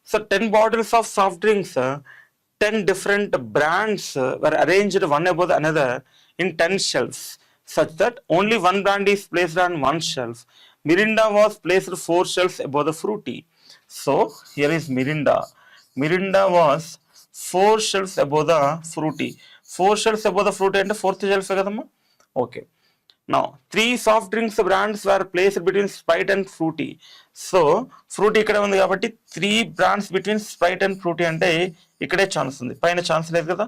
So 10 bottles of soft drinks 10 different brands were arranged one above the another in 10 shelves such that only one brand is placed on one shelf. Mirinda was placed 4 shelves above the Fruity. So here is Mirinda. Mirinda was 4 shelves above the Fruity. 4 shelves above the Fruity and 4th shelf kadamma. Okay. Now 3 soft drinks brands were placed between Sprite and Fruity. So Fruity ikkada undi kabatti 3 brands between Sprite and Fruity ante ikkade chance undi, paina chance ledhu kada,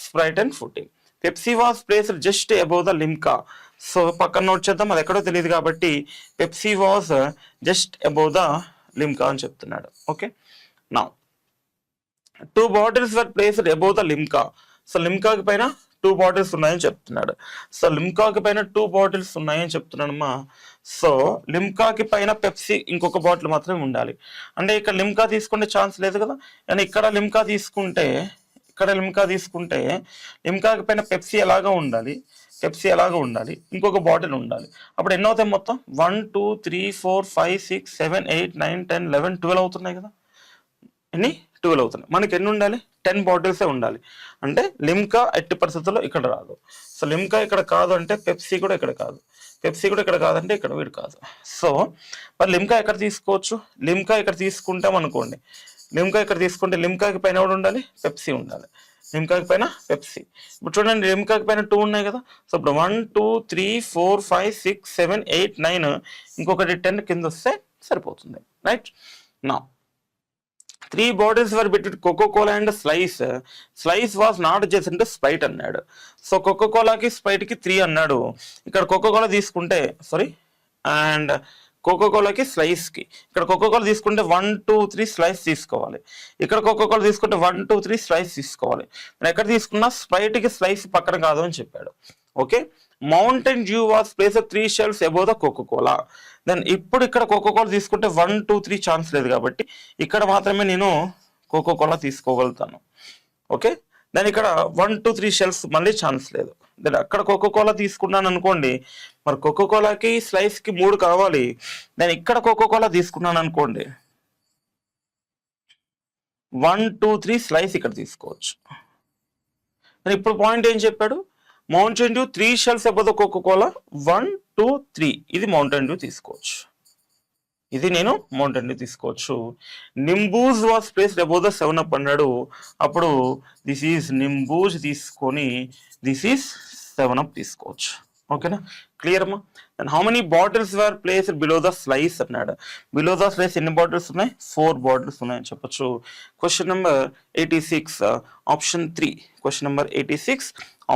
Sprite and Fruity. Pepsi was placed just above the Limca. So పక్కన note చేద్దాం, అది ఎక్కడో తెలియదు కాబట్టి Pepsi was just above the Limca అని చెప్తున్నాడు. Okay. Now 2 bottles were placed above the Limca. So లిమ్కాకి పైన 2 బాటిల్స్ ఉన్నాయని చెప్తున్నాడు. సో లిమ్కాకి పైన 2 బాటిల్స్ ఉన్నాయని చెప్తున్నాడమ్మా. సో లిమ్కాకి పైన పెప్సీ ఇంకొక బాటిల్ మాత్రమే ఉండాలి. అంటే ఇక్కడ లిమ్కా తీసుకునే ఛాన్స్ లేదు కదా, కానీ ఇక్కడ లిమ్కా తీసుకుంటే లిమ్కాకి పైన పెప్సీ ఎలాగా ఉండాలి, ఇంకొక బాటిల్ ఉండాలి. అప్పుడు ఎన్ని అవుతాయి మొత్తం, 1 2 3 4 5 6 7 8 9 10 11 12 అవుతున్నాయి కదా. ఎన్ని 12 అవుతున్నాయి. మనకి ఎన్ని ఉండాలి, 10 బాటిల్సే ఉండాలి. అంటే లిమ్కా ఎట్టి పరిస్థితుల్లో ఇక్కడ రాదు. సో లిమ్కా ఇక్కడ కాదు అంటే పెప్సీ కూడా ఇక్కడ కాదు, పెప్సీ కూడా ఇక్కడ కాదంటే ఇక్కడ వీడు కాదు. సో మరి లిమ్కా ఎక్కడ తీసుకోవచ్చు, లిమ్కా ఇక్కడ తీసుకుంటాం అనుకోండి, లిమ్కాకి పైన ఎవడు ఉండాలి, పెప్సీ ఉండాలి. లిమ్కాకి పైన పెప్సీ. ఇప్పుడు చూడండి లిమ్కాకి పైన 2 ఉన్నాయి కదా. సో ఇప్పుడు 1 2 3 4 5 6 7 8 9 ఇంకొకటి 10 కింద వస్తే సరిపోతుంది. రైట్. నా 3 bottles were between Coca Cola and slice was not adjacent to Sprite అన్నాడు. సో కోకోకోలాకి స్ప్రైట్కి 3 అన్నాడు. ఇక్కడ కోకోకోలా తీసుకుంటే అండ్ కోకోకోలాకి స్లైస్కి ఇక్కడ కోకోకోలా తీసుకుంటే 1 2 3 స్లైస్ తీసుకోవాలి. ఇక్కడ కోకోకోలా తీసుకుంటే 1 2 3 స్లైస్ తీసుకోవాలి. నేను ఎక్కడ తీసుకున్నా స్ప్రైట్కి స్లైస్ పక్కన కాదు అని చెప్పాడు. Okay, Mountain Dew was place 3 shelves above the Coca Cola. Then ఇప్పుడు ఇక్కడ కోకోకోలా తీసుకుంటే 1 2 3 ఛాన్స్ లేదు కాబట్టి ఇక్కడ మాత్రమే నేను కోకోకోలా తీసుకోగలుగుతాను. ఓకే, దెన్ ఇక్కడ 1 2 3 షెల్ఫ్స్ మళ్ళీ ఛాన్స్ లేదు. దెన్ అక్కడ కోకోకోలా తీసుకున్నాను అనుకోండి, మరి కోకోకోలాకి స్లైస్కి 3 కావాలి. నేను ఇక్కడ కోకోకోలా తీసుకున్నాను అనుకోండి 1 2 3 స్లైస్ ఇక్కడ తీసుకోవచ్చు. నేను ఇప్పుడు పాయింట్ ఏం చెప్పాడు, Mountain Dew 3 shelves above the Coca Cola 1 2 3 ఇది మౌంటైన్ డ్యూ తీసుకోవచ్చు. ఇది నేను మౌంటైన్ డ్యూ తీసుకోవచ్చు. Nimbooz was placed above the 7-Up అన్నాడు. అప్పుడు దిస్ ఈజ్ నింబూజ్ తీసుకొని దిస్ ఈజ్ 7-Up తీసుకోవచ్చు. ఓకేనా, క్లియర్ అమ్మా. And how many bottles were placed below the slice అన్నాడు. బిలో ద స్లైస్ ఎన్ని బాటిల్స్ ఉన్నాయి? 4 బాటిల్స్ ఉన్నాయని చెప్పొచ్చు. Question number 86 option 3. Question number 86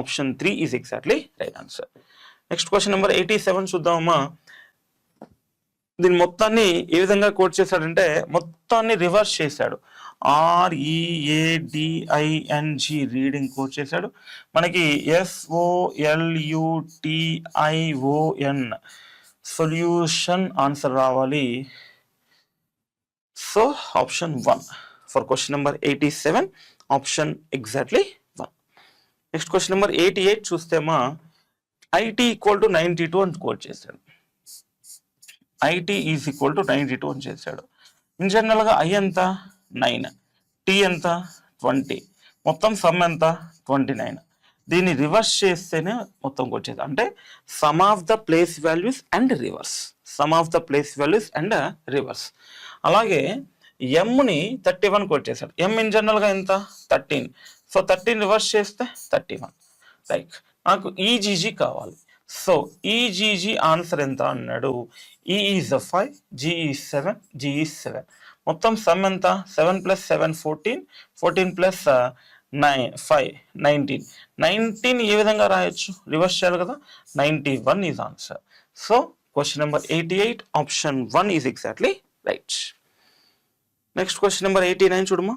option 3 is exactly right answer. Next question number 87 చూద్దామమ్మా. దీని మొత్తాన్ని ఏ విధంగా కోట్ చేశాడంటే మొత్తాన్ని రివర్స్ చేశాడు. READING రీడింగ్ కోట్ చేశాడు. మనకి SOLUTION సొల్యూషన్ ఆన్సర్ రావాలి. So option 1 for question number 87 option exactly 1. Next question number 88 చూస్తేమా IT equal to 92 అని కోట్ చేశాడు. IT ఈజ్ ఈక్వల్ టు 92 అని చేశాడు. ఇన్ జనరల్గా I ఎంత 9, T ఎంత 20, మొత్తం సమ్ ఎంత 29. దీన్ని రివర్స్ చేస్తేనే మొత్తం వచ్చేది. అంటే some of the place values and reverse, some of the place values and reverse. అలాగే ఎమ్ని 31 కోట్ చేశాడు. ఎమ్ ఇన్ జనరల్గా ఎంత 13. సో 13 రివర్స్ చేస్తే 31. లైక్ నాకు ఈజీజీ కావాలి. సో ఈజీజీ ఆన్సర్ ఎంత అన్నాడు. E is 5, G is 7, G is 7. మొత్తం సమ్ ఎంత 7 + 7 14, 14 + 9 5 19. 19 ఏ విధంగా రాయొచ్చు, రివర్స్ చేయాలి కదా. 91 is answer. So question number 88 option 1 is exactly right. Next question number 89 చూడమా.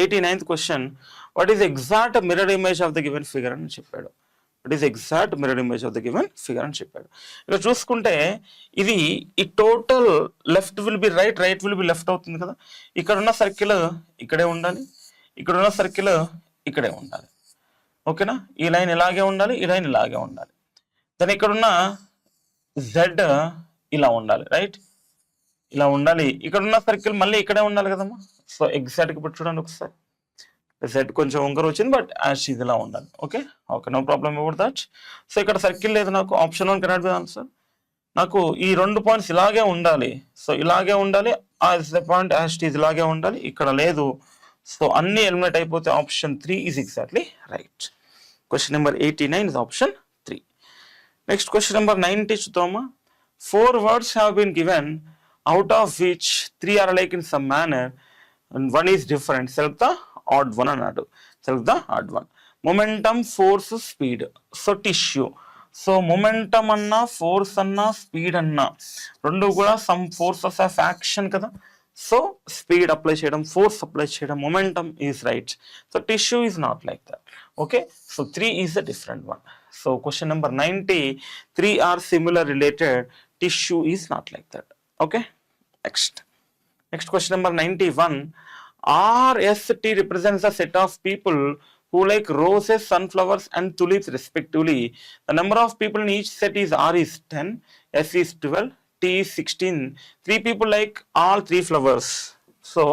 89th question, what is exact mirror image of the given figure అని చెప్పాడు. What is exact mirror image of the given figure అని చెప్పాడు. ఇక్కడ చూసుకుంటే ఇది ఈ total left will be right, right will be left అవుతుంది కదా. ఇక్కడ ఉన్న సర్కిల్ ఇక్కడే ఉండాలి, ఇక్కడ ఉన్న సర్కిల్ ఇక్కడే ఉండాలి. ఓకేనా, ఈ లైన్ ఇలాగే ఉండాలి, ఈ లైన్ ఇలాగే ఉండాలి. దాని ఇక్కడున్న జెడ్ ఇలా ఉండాలి, రైట్ ఇలా ఉండాలి. ఇక్కడ ఉన్న సర్కిల్ మళ్ళీ ఇక్కడే ఉండాలి కదమ్మా. సో ఎగ్జాక్ట్గా ఇప్పుడు చూడండి ఒకసారి, జెడ్ కొంచెం వంకర వచ్చింది, బట్ యాజ్ ఇది ఇలా ఉండాలి. Okay okay, no problem about that. So ఇక్కడ సర్కిల్ లేదు నాకు, ఆప్షన్ 1 కెనాట్ బి ఆన్సర్. నాకు ఈ 2 పాయింట్స్ ఇలాగే ఉండాలి. సో ఇలాగే ఉండాలి, as the point as it ఇలాగే ఉండాలి, ఇక్కడ లేదు. సో అన్ని ఎలిమినేట్ అయిపోతే option 3 is exactly right. Question number 89 is option 3. Next question number 90 చూద్దామా. 4 words have been given, out of which 3 are alike in some manner and 1 is different. Select the odd one అన్నాడు. Select the odd one. Momentum, force, speed. So tissue. So momentum అన్నా, force అన్నా, speed అన్నా రెండు కూడా some forces of action కదా. So speed apply చేయడం, force apply చేయడం, momentum is right. So tissue is not like that. Okay, so 3 is the different one. So question number 90, 3 are similar related, tissue is not like that. Okay, next question number 91, RST represents a set of people who like roses, sunflowers and tulips respectively. The number of people in each set is R is 10, S is 12, T is 16. 3 people like all 3 flowers. So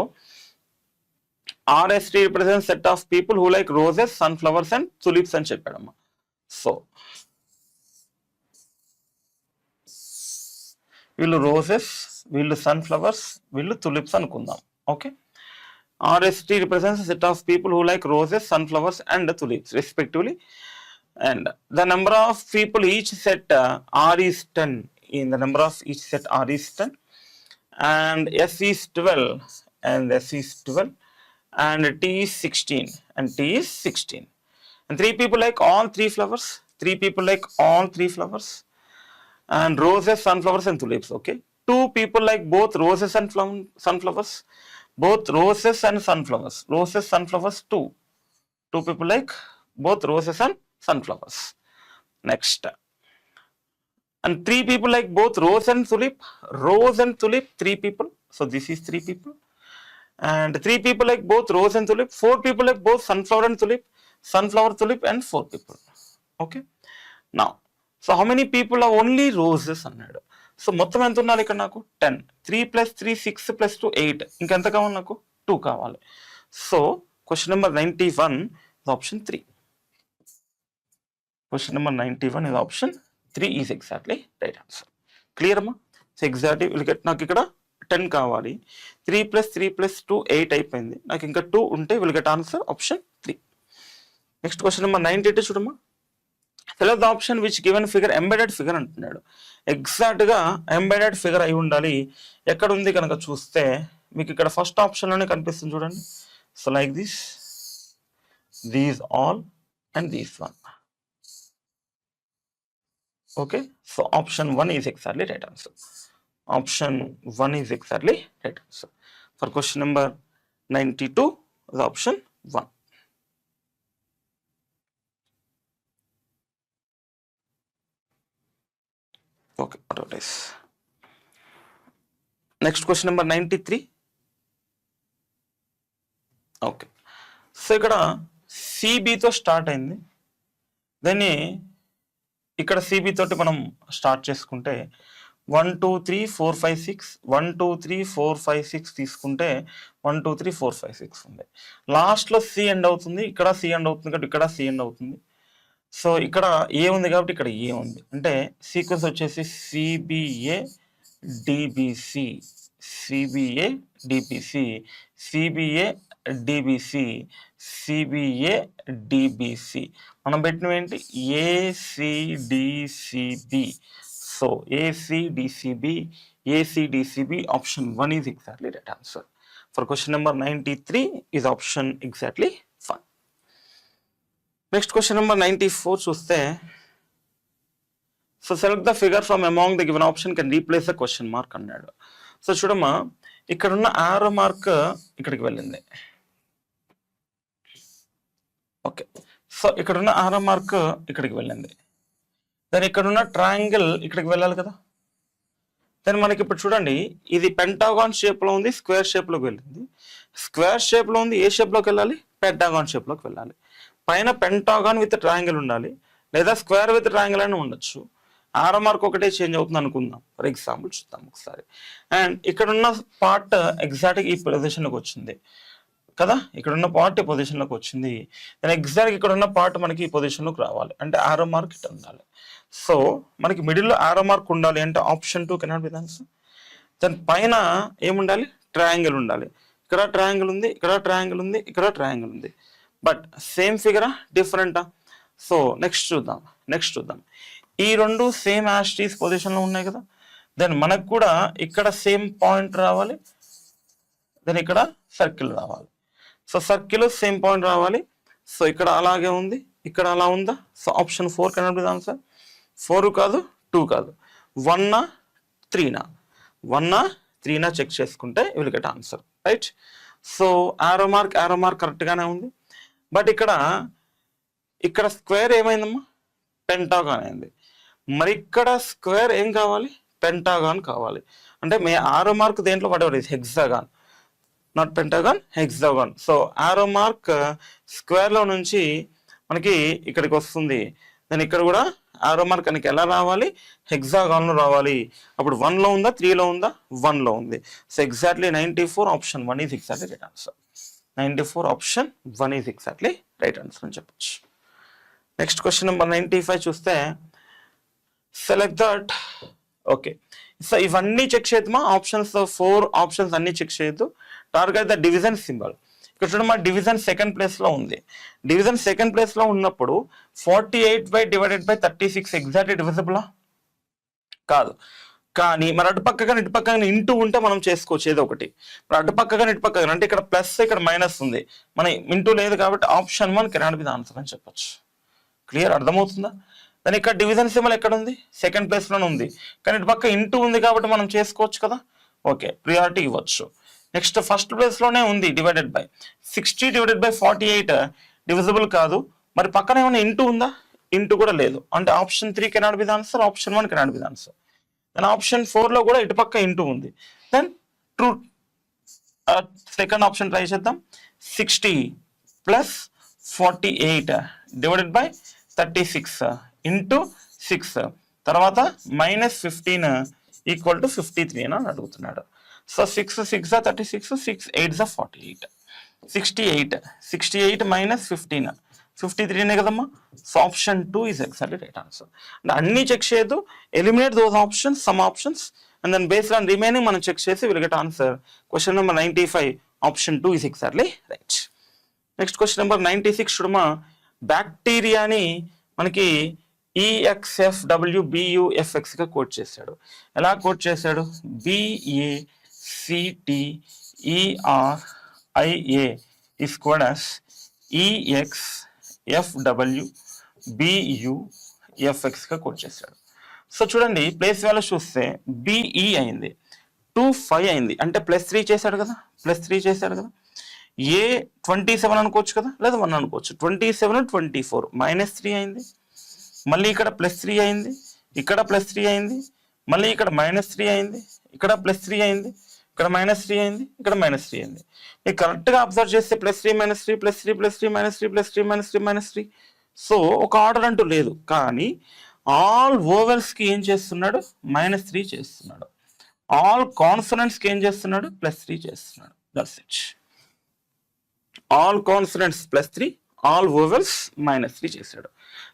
RST represents set of people who like roses, sunflowers and tulips అని చెప్పాడమ్మా. So వీళ్ళు roses, వీళ్ళు sunflowers, వీళ్ళు tulips అనుకుందాం. Okay, RST represents a set of people who like roses, sunflowers and tulips respectively, and the number of people each set R is 10. In the number of each set R is 10 and S is 12 and S is 12, and T is 16, and T is 16. And 3 people like all 3 flowers. 3 people like all 3 flowers. And roses, sunflowers, and tulips. Okay. 2 people like both roses and sunflowers. Both roses and sunflowers. Roses, sunflowers, 2. 2 people like both roses and sunflowers. Next. And 3 people like both rose and tulip. Rose and tulip, 3 people. So this is 3 people. And 3 people like both rose and tulip. 4 people like both sunflower and tulip. Sunflower, tulip, and 4 people. Okay. Now, so how many people are only roses అన్నాడు. So మొత్తం ఎంత ఉండాలి ఇక్కడ నాకు 10. 3 + 3 6 + 2 8. ఇంకెంత కావాలి నాకు 2 కావాలి. So question number 91 is option 3. Question number 91 is option 3 is exactly right answer. Clear అమ్మా? సో ఎగ్జాక్ట్లీ విల్ గెట్ నాకు ఇక్కడ 10 కావాలి. 3 + 3 + 2 8 అయిపోయింది. నాకు ఇంకా 2 ఉంటే will get answer option 3. Next question number 92 చూడమ్మా. Select the option which given figure embedded figure అంటున్నాడు. ఎగ్జాక్ట్గా ఎంబెడెడ్ ఫిగర్ అయి ఉండాలి. ఎక్కడ ఉంది కనుక చూస్తే మీకు ఇక్కడ ఫస్ట్ ఆప్షన్లోనే కనిపిస్తుంది చూడండి. So like this, these all and these one. Okay, so option 1 is exactly right answer. Option 1 is exactly right answer. For question number 92, the option 1. Okay, whatever it is. Next question number 93. Okay, so ఇక్కడ CB తో start అయింది. దాన్ని ఇక్కడ CB తోటి మనం start చేసుకుంటే 1 2 3 4 5 6 1 2 3 4 5 6 తీసుకుంటే 1 2 3 4 5 6 ఉంది. లాస్ట్లో C ఎండ్ అవుతుంది, ఇక్కడ C ఎండ్ అవుతుంది కాబట్టి ఇక్కడ C ఎండ్ అవుతుంది. సో ఇక్కడ ఏ ఉంది కాబట్టి ఇక్కడ ఏ ఉంది. అంటే సీక్వెన్స్ వచ్చేసి CBA DBC, CBA DBC, CBA DBC, CBA DBC. మనం పెట్టినవి ఏంటి? ACDCB. So ACDCB, ACDCB, option 1 is exactly right answer. For question number 93 is option exactly 1. Next question number 94 చూస్తే, so select the figure from among the given option can replace the question mark అన్నాడు. So చూడమ్మా, ఇక్కడున్న ఆరో mark ఇక్కడికి వెళ్ళింది. Okay, so ఇక్కడున్న ఆరో mark ఇక్కడికి వెళ్ళింది. దాని ఇక్కడున్న ట్రయాంగిల్ ఇక్కడికి వెళ్ళాలి కదా. దాని మనకి ఇప్పుడు చూడండి, ఇది పెంటాగాన్ షేప్లో ఉంది, స్క్వేర్ షేప్లోకి వెళ్ళింది. స్క్వేర్ షేప్లో ఉంది, ఏ షేప్లోకి వెళ్ళాలి? పెంటాగాన్ షేప్లోకి వెళ్ళాలి. పైన పెంటాగాన్ విత్ ట్రయాంగిల్ ఉండాలి, లేదా స్క్వేర్ విత్ ట్రయాంగిల్ అని ఉండొచ్చు. ఆరో మార్క్ ఒకటే చేంజ్ అవుతుంది అనుకుందాం. ఫర్ ఎగ్జాంపుల్ చూద్దాం ఒకసారి. అండ్ ఇక్కడున్న పార్ట్ ఎగ్జాక్ట్గా ఈ పొజిషన్లోకి వచ్చింది కదా. ఇక్కడున్న పార్ట్ ఈ పొజిషన్లోకి వచ్చింది. దాని ఎగ్జాక్ట్గా ఇక్కడున్న పార్ట్ మనకి ఈ పొజిషన్లోకి రావాలి అంటే ఆరో మార్క్ ఇట్లా ఉండాలి. సో మనకి మిడిల్లో ఆరో మార్క్ ఉండాలి అంటే option 2 cannot be the answer. దాని పైన ఏముండాలి? ట్రయాంగిల్ ఉండాలి. ఇక్కడ ట్రయాంగిల్ ఉంది, ఇక్కడ ట్రయాంగిల్ ఉంది, ఇక్కడ ట్రయాంగిల్ ఉంది. బట్ సేమ్ ఫిగరా, డిఫరెంటా? సో నెక్స్ట్ చూద్దాం. ఈ రెండు సేమ్ యాస్టీస్ పొజిషన్లో ఉన్నాయి కదా. దెన్ మనకు కూడా ఇక్కడ సేమ్ పాయింట్ రావాలి, దెన్ ఇక్కడ సర్కిల్ రావాలి. సో సర్కిల్ సేమ్ పాయింట్ రావాలి. సో ఇక్కడ అలాగే ఉంది, ఇక్కడ అలా ఉందా? So option 4 cannot be the answer. 4 కాదు, 2 కాదు, 1 3 చెక్ చేసుకుంటే will get answer, right? So arrow mark కరెక్ట్గానే ఉంది. బట్ ఇక్కడ స్క్వేర్ ఏమైందమ్మా? పెంటాగాన్ అయింది. మరి ఇక్కడ స్క్వేర్ ఏం కావాలి? పెంటాగాన్ కావాలి. అంటే ఆరో మార్క్ దేంట్లో whatever is hexagon, not pentagon, hexagon. So arrow mark స్క్వేర్లో నుంచి మనకి ఇక్కడికి వస్తుంది. దాని ఇక్కడ కూడా ఆరో మార్క్ మనకి ఎలా రావాలి? హెక్సాగాన్లో రావాలి. అప్పుడు 1లో ఉందా, 3లో ఉందా? 1లో ఉంది. So exactly 94 option 1 is exactly right answer. 94 option 1 is exactly right answer అని చెప్పచ్చు. నెక్స్ట్ క్వశ్చన్ నెంబర్ 95 చూస్తే, సెలెక్ట్ దట్. ఓకే, సో ఇవన్నీ చెక్ చేద్దామా? ఆప్షన్స్ 4 ఆప్షన్స్ అన్ని చెక్ చేయొద్దు. Target the division symbol. ఇక్కడ చూడండి, మా డివిజన్ సెకండ్ ప్లేస్లో ఉంది. డివిజన్ సెకండ్ ప్లేస్లో ఉన్నప్పుడు 48/36 ఎగ్జాక్ట్లీ డివిజిబులా? కాదు. కానీ మరి అటుపక్కగా ఇటుపక్కగా ఇంటూ ఉంటే మనం చేసుకోవచ్చు ఏదో ఒకటి. మరి అటుపక్కగా ఇటుపక్కగా అంటే ఇక్కడ ప్లస్ ఇక్కడ మైనస్ ఉంది, మన ఇంటూ లేదు కాబట్టి option 1 cannot be the answer అని చెప్పొచ్చు. క్లియర్, అర్థమవుతుందా? దాని ఇక్కడ డివిజన్ సింబల్ ఎక్కడ ఉంది? సెకండ్ ప్లేస్లోనే ఉంది, కానీ ఇటు పక్క ఇంటూ ఉంది కాబట్టి మనం చేసుకోవచ్చు కదా. ఓకే, ప్రియారిటీ ఇవ్వచ్చు. నెక్స్ట్ ఫస్ట్ ప్లేస్లోనే ఉంది divided by 60 divided by 48 divisible కాదు. మరి పక్కన ఏమైనా ఇంటూ ఉందా? ఇంటూ కూడా లేదు, అంటే option 3 cannot be the answer, option 1 cannot be the answer. Then option 4లో కూడా ఇటుపక్క ఇంటూ ఉంది. Then true, second option try చేద్దాం. 60 ప్లస్ 48 డివైడెడ్ బై 36 ఇంటూ 6 తర్వాత మైనస్ 15 ఈక్వల్ టు 53 అని అడుగుతున్నాడు. సో 6 6 36, 6 8 48, 68 మైనస్ 15 53నే కదమ్మా. So option 2 is exactly right answer. అంటే అన్ని చెక్ చేయొద్దు, eliminate those options, some options, and then based on remaining మనం చెక్ చేసి will get answer. Question number 95 option 2 is exactly right. Next question number 96 చూడమా. బ్యాక్టీరియాని మనకి EXFWBUFX గా coat చేశాడు. ఎలా కోట్ చేశాడు? BACTERIA is called as EXFWBUFX గా కోట్ చేశాడు. సో చూడండి, ప్లేస్ వాల్యూ చూస్తే BE అయింది, 25 అయింది, అంటే +3 చేశాడు కదా, +3 చేశాడు కదా. A 27 అనుకోవచ్చు కదా, లేదా 1 అనుకోవచ్చు. 27 24 -3 అయింది, మళ్ళీ ఇక్కడ +3 అయింది, ఇక్కడ +3 అయింది, మళ్ళీ ఇక్కడ -3 అయింది, ఇక్కడ +3 అయింది, ఇక్కడ -3 అయింది, ఇక్కడ -3 అయింది. మీరు కరెక్ట్గా అబ్జర్వ్ చేస్తే +3 -3 +3 +3 -3 +3 -3 -3. సో ఒక ఆర్డర్ అంటూ లేదు, కానీ ఆల్ ఓవెల్స్కి ఏం చేస్తున్నాడు? -3 చేస్తున్నాడు. ఆల్ కాన్సనెంట్స్కి ఏం చేస్తున్నాడు? +3 చేస్తున్నాడు. That's it. All consonants +3, all vowels -3 చేశాడు.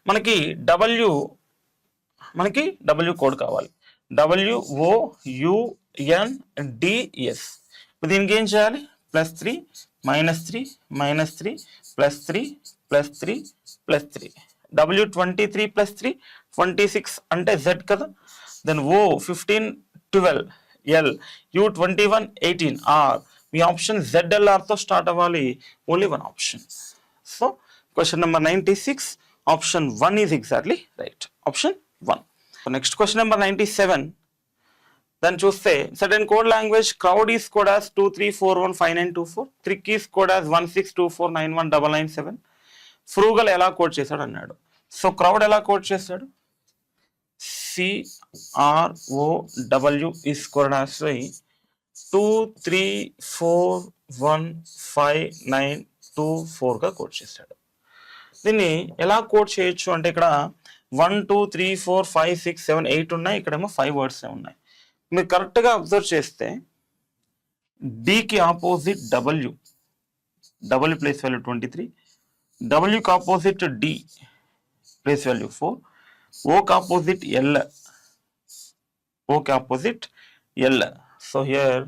మనకి డబ్ల్యూ కోడ్ కావాలి, WOUNDS. దీనికి ఏం చేయాలి? +3 -3 -3 +3 +3 +3. W23 +3 26 అంటే Z కదా. Then O 15 12 L, U21 18 R. మీ ఆప్షన్ ZLRతో స్టార్ట్ అవ్వాలి, only one option. So question number 96 option 1 is exactly right, option 1. Next question number 97. దాన్ని చూస్తే certain code language crowd is code as 23415924, trick is code as 1624919997. Frugal ఎలా code చేశాడు అన్నాడు. So crowd ఎలా code చేశాడు? CROW is code as 23415924 గా code చేశాడు. దీన్ని ఎలా కోడ్ చేయొచ్చు అంటే ఇక్కడ 1 2 3 4 5 6 7 8 ఉన్నాయి, ఇక్కడేమో 5 వర్డ్స్ ఉన్నాయి. మీరు కరెక్ట్గా అబ్జర్వ్ చేస్తే డికి ఆపోజిట్ డబ్ల్యూ ప్లేస్ వాల్యూ 23, డబ్ల్యూకి ఆపోజిట్ డి ప్లేస్ వాల్యూ 4, ఓకి opposite L. So here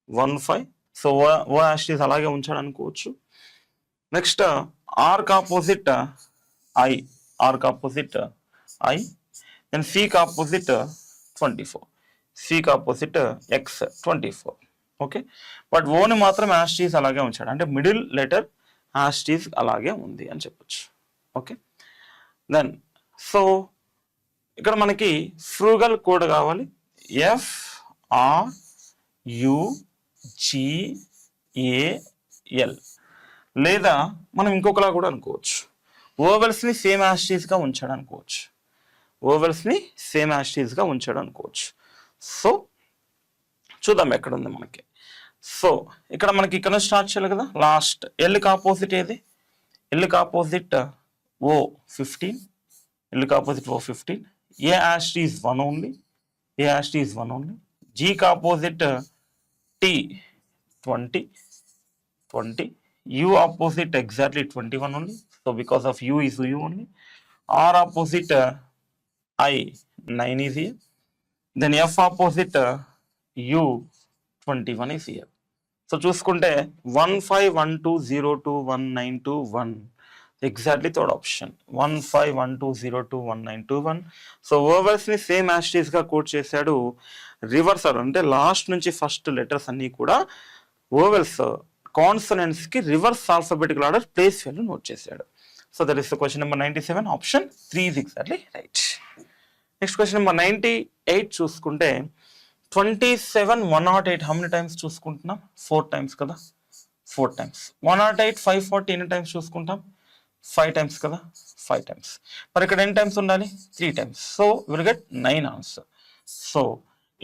1 5. So O as it is అలాగే ఉంచాడు అనుకోవచ్చు. నెక్స్ట్ ఆర్కి ఆపోజిట్ ఐ, దెన్ సికి ఆపోజిట్ 24, సికి ఆపోజిట్ ఎక్స్ 24. ఓకే, బట్ ఓని మాత్రం యాస్టీస్ అలాగే ఉంచాడు, అంటే మిడిల్ లెటర్ యాస్టీస్ అలాగే ఉంది అని చెప్పొచ్చు. ఓకే, దెన్ సో ఇక్కడ మనకి ఫ్రూగల్ కోడ్ కావాలి, FRUGAL. లేదా మనం ఇంకొకలా కూడా అనుకోవచ్చు, ఓవెల్స్ని సేమ్ యాస్టీస్గా ఉంచాడు అనుకోవచ్చు. సో చూద్దాం ఎక్కడ ఉంది మనకి. సో ఇక్కడ మనకి ఇక్కడ స్టార్ట్ చేయాలి కదా, లాస్ట్ ఎల్కి ఆపోజిట్ ఏది? ఎల్కి opposite O15, A యాస్టీస్ 1 only, జీకి opposite T 20, U opposite exactly 21 only, so because of U is U only. R opposite I 9 is here, then F opposite U 21 is here. So చూసుకుంటే 1 5 1 2 0 2 1 9 2 1, exactly third option 1512021921. So ఓవెల్స్ని same యాస్టీస్గా quote చేశాడు. Reverse అంటే last నుంచి first letters అన్నీ కూడా vowels కాన్సనెంట్స్కి reverse alphabetical order place value note చేశాడు. So that is the question number 97. Option 3 is exactly right. Next question number 98 చూసుకుంటే 27 108 హౌ మెనీ టైమ్స్ చూసుకుంటున్నాం? 4 times కదా, 4 times. 108 540 ఎన్ని టైమ్స్ చూసుకుంటాం? 5 times కదా, 5 times. మరి ఇక్కడ ఎన్ని టైమ్స్ ఉండాలి? 3 times. So will get 9 answer. So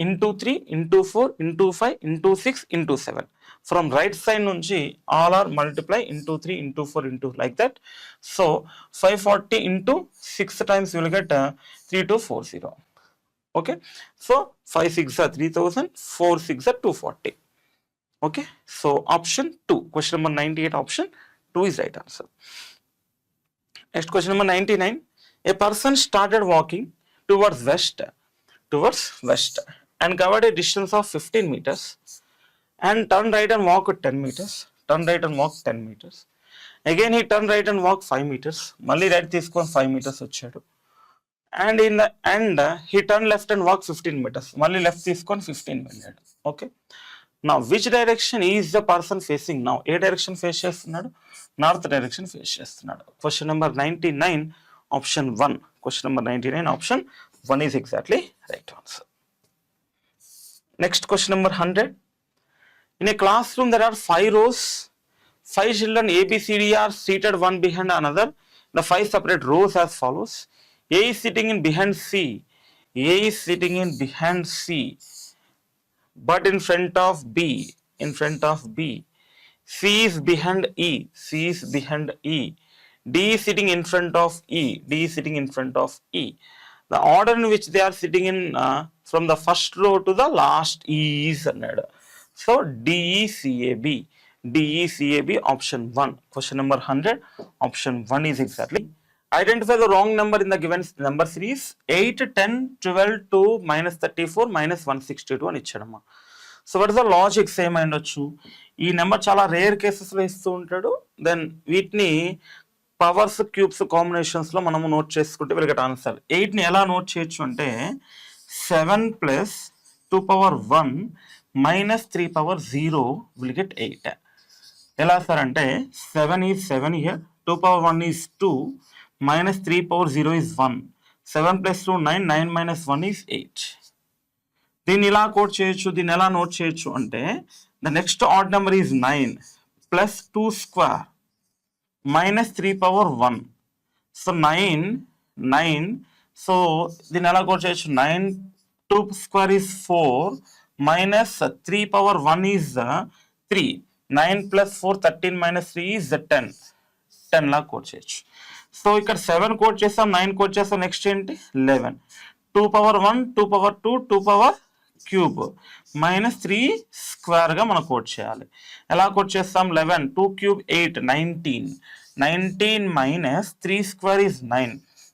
into 3 into 4 into 5 into 6 into 7. From right side నుంచి all are multiply into 3 into 4 into like that. So 540 into 6 times will get 3240. Okay, so 5 6 are 3000, 4 6 are 240. Okay, so option 2, question number 98, option 2 is right answer. Next question number 99. A person started walking towards west and covered a distance of 15 meters and turned right and walked 10 meters. Again he turned right and walked 5 meters. Malli right తీసుకొని 5 meters వచ్చాడు. And in the end he turned left and walked 15 meters. Malli left తీసుకొని 15 వెళ్ళాడు. Okay. Now which direction is the person facing now? A direction face చేస్తున్నాడు? North direction face చేస్తున్నాడు. Question number 99, option 1. Question number 99, option 1 is exactly right answer. Next question number 100. In a classroom there are 5 rows. 5 children A, B, C, D are seated one behind another. The 5 separate rows as follows. A is sitting in behind C. But in front of B. C is behind E. D is sitting in front of E. The order in which they are sitting in from the first row to the last is another. So DECAB, option 1. Question number 100, option 1 is exactly. Identify the wrong number in the given number series. 8, 10, 12, 2, -34, -162 అని ఇచ్చాడమ్మా. So what is the logic? Same అయ్యొచ్చు. ఈ number చాలా rare కేసెస్లో ఇస్తూ ఉంటాడు. Then వీటిని powers cubes కాంబినేషన్స్లో మనము నోట్ చేసుకుంటే వీళ్ళకి ఆన్సర్. 8ని ఎలా నోట్ చేయొచ్చు అంటే 7 + 2 power 1 - 3 power 0 విల్ గెట్ 8. ఎలా సార్ అంటే 7 is 7 here, 2 power 1 is 2, -3 power 0 is 1. 7 + 2 9, 9 - 1 is 8. దీన్ని ఇలా కోట్ చేయొచ్చు. దీన్ని ఎలా నోట్ చేయొచ్చు అంటే the next odd number is 9 + 2 square -3 power 1. So 9. So దీన్ని ఎలా కోట్ చేయొచ్చు? 9 2 square is 4 -3 power 1 is 3. 9 + 4 13 - 3 is 10 law coat చేయొచ్చు. సో ఇక్కడ 7 కోట్ చేస్తాం, 9 కోట్ చేస్తాం. నెక్స్ట్ ఏంటి? 11. 2 power 1, 2 power 2, 2 power క్యూబ్ -3 స్క్వేర్గా మనం కోట్ చేయాలి. ఎలా కోట్ చేస్తాం? 11 2 cube 8 19 -3 square is 9.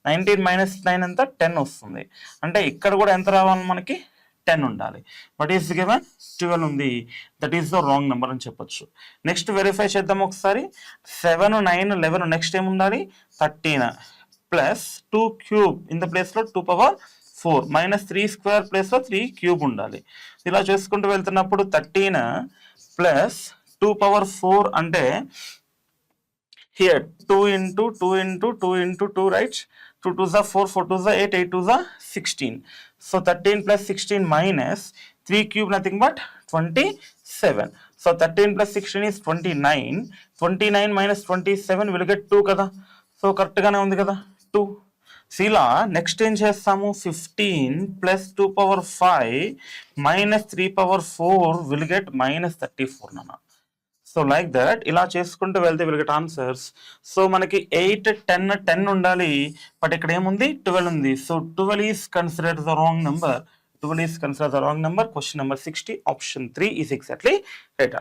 19 - 9 అంతా 10 వస్తుంది. అంటే ఇక్కడ కూడా ఎంత రావాలి మనకి? 10 ఉండాలి. బట్ ఈస్ గివెన్ 12 ఉంది. That is the wrong number అని చెప్పొచ్చు. నెక్స్ట్ వెరిఫై చేద్దాం ఒకసారి. 7 9 11. నెక్స్ట్ ఏమి ఉండాలి? 13 + 2 cube ఇన్ ద ప్లేస్లో 2 power 4 -3 square ప్లేస్లో 3 cube ఉండాలి. ఇలా చేసుకుంటూ వెళ్తున్నప్పుడు 13 + 2 power 4 అంటే here 2 × 2 × 2 × 2 right. 2 2s are 4, 4 2s are 8, 8 2s are 16. So 13 + 16 - 3 cube nothing but 27. So 13 + 16 is 29. 29 - 27 will get 2 కదా. సో కరెక్ట్గానే ఉంది కదా 2. సో ఇలా నెక్స్ట్ ఏం చేస్తాము? 15 + 2 power 5 - 3 power 4 విల్ గెట్ -34 నాన్న. సో లైక్ దట్ ఇలా చేసుకుంటూ వెళ్తే విల్ గెట్ ఆన్సర్స్. సో మనకి 8 10 ఉండాలి. బట్ ఇక్కడ ఏముంది? 12 ఉంది. So 12 is considered the wrong number. Question number 60, option 3 is exactly right.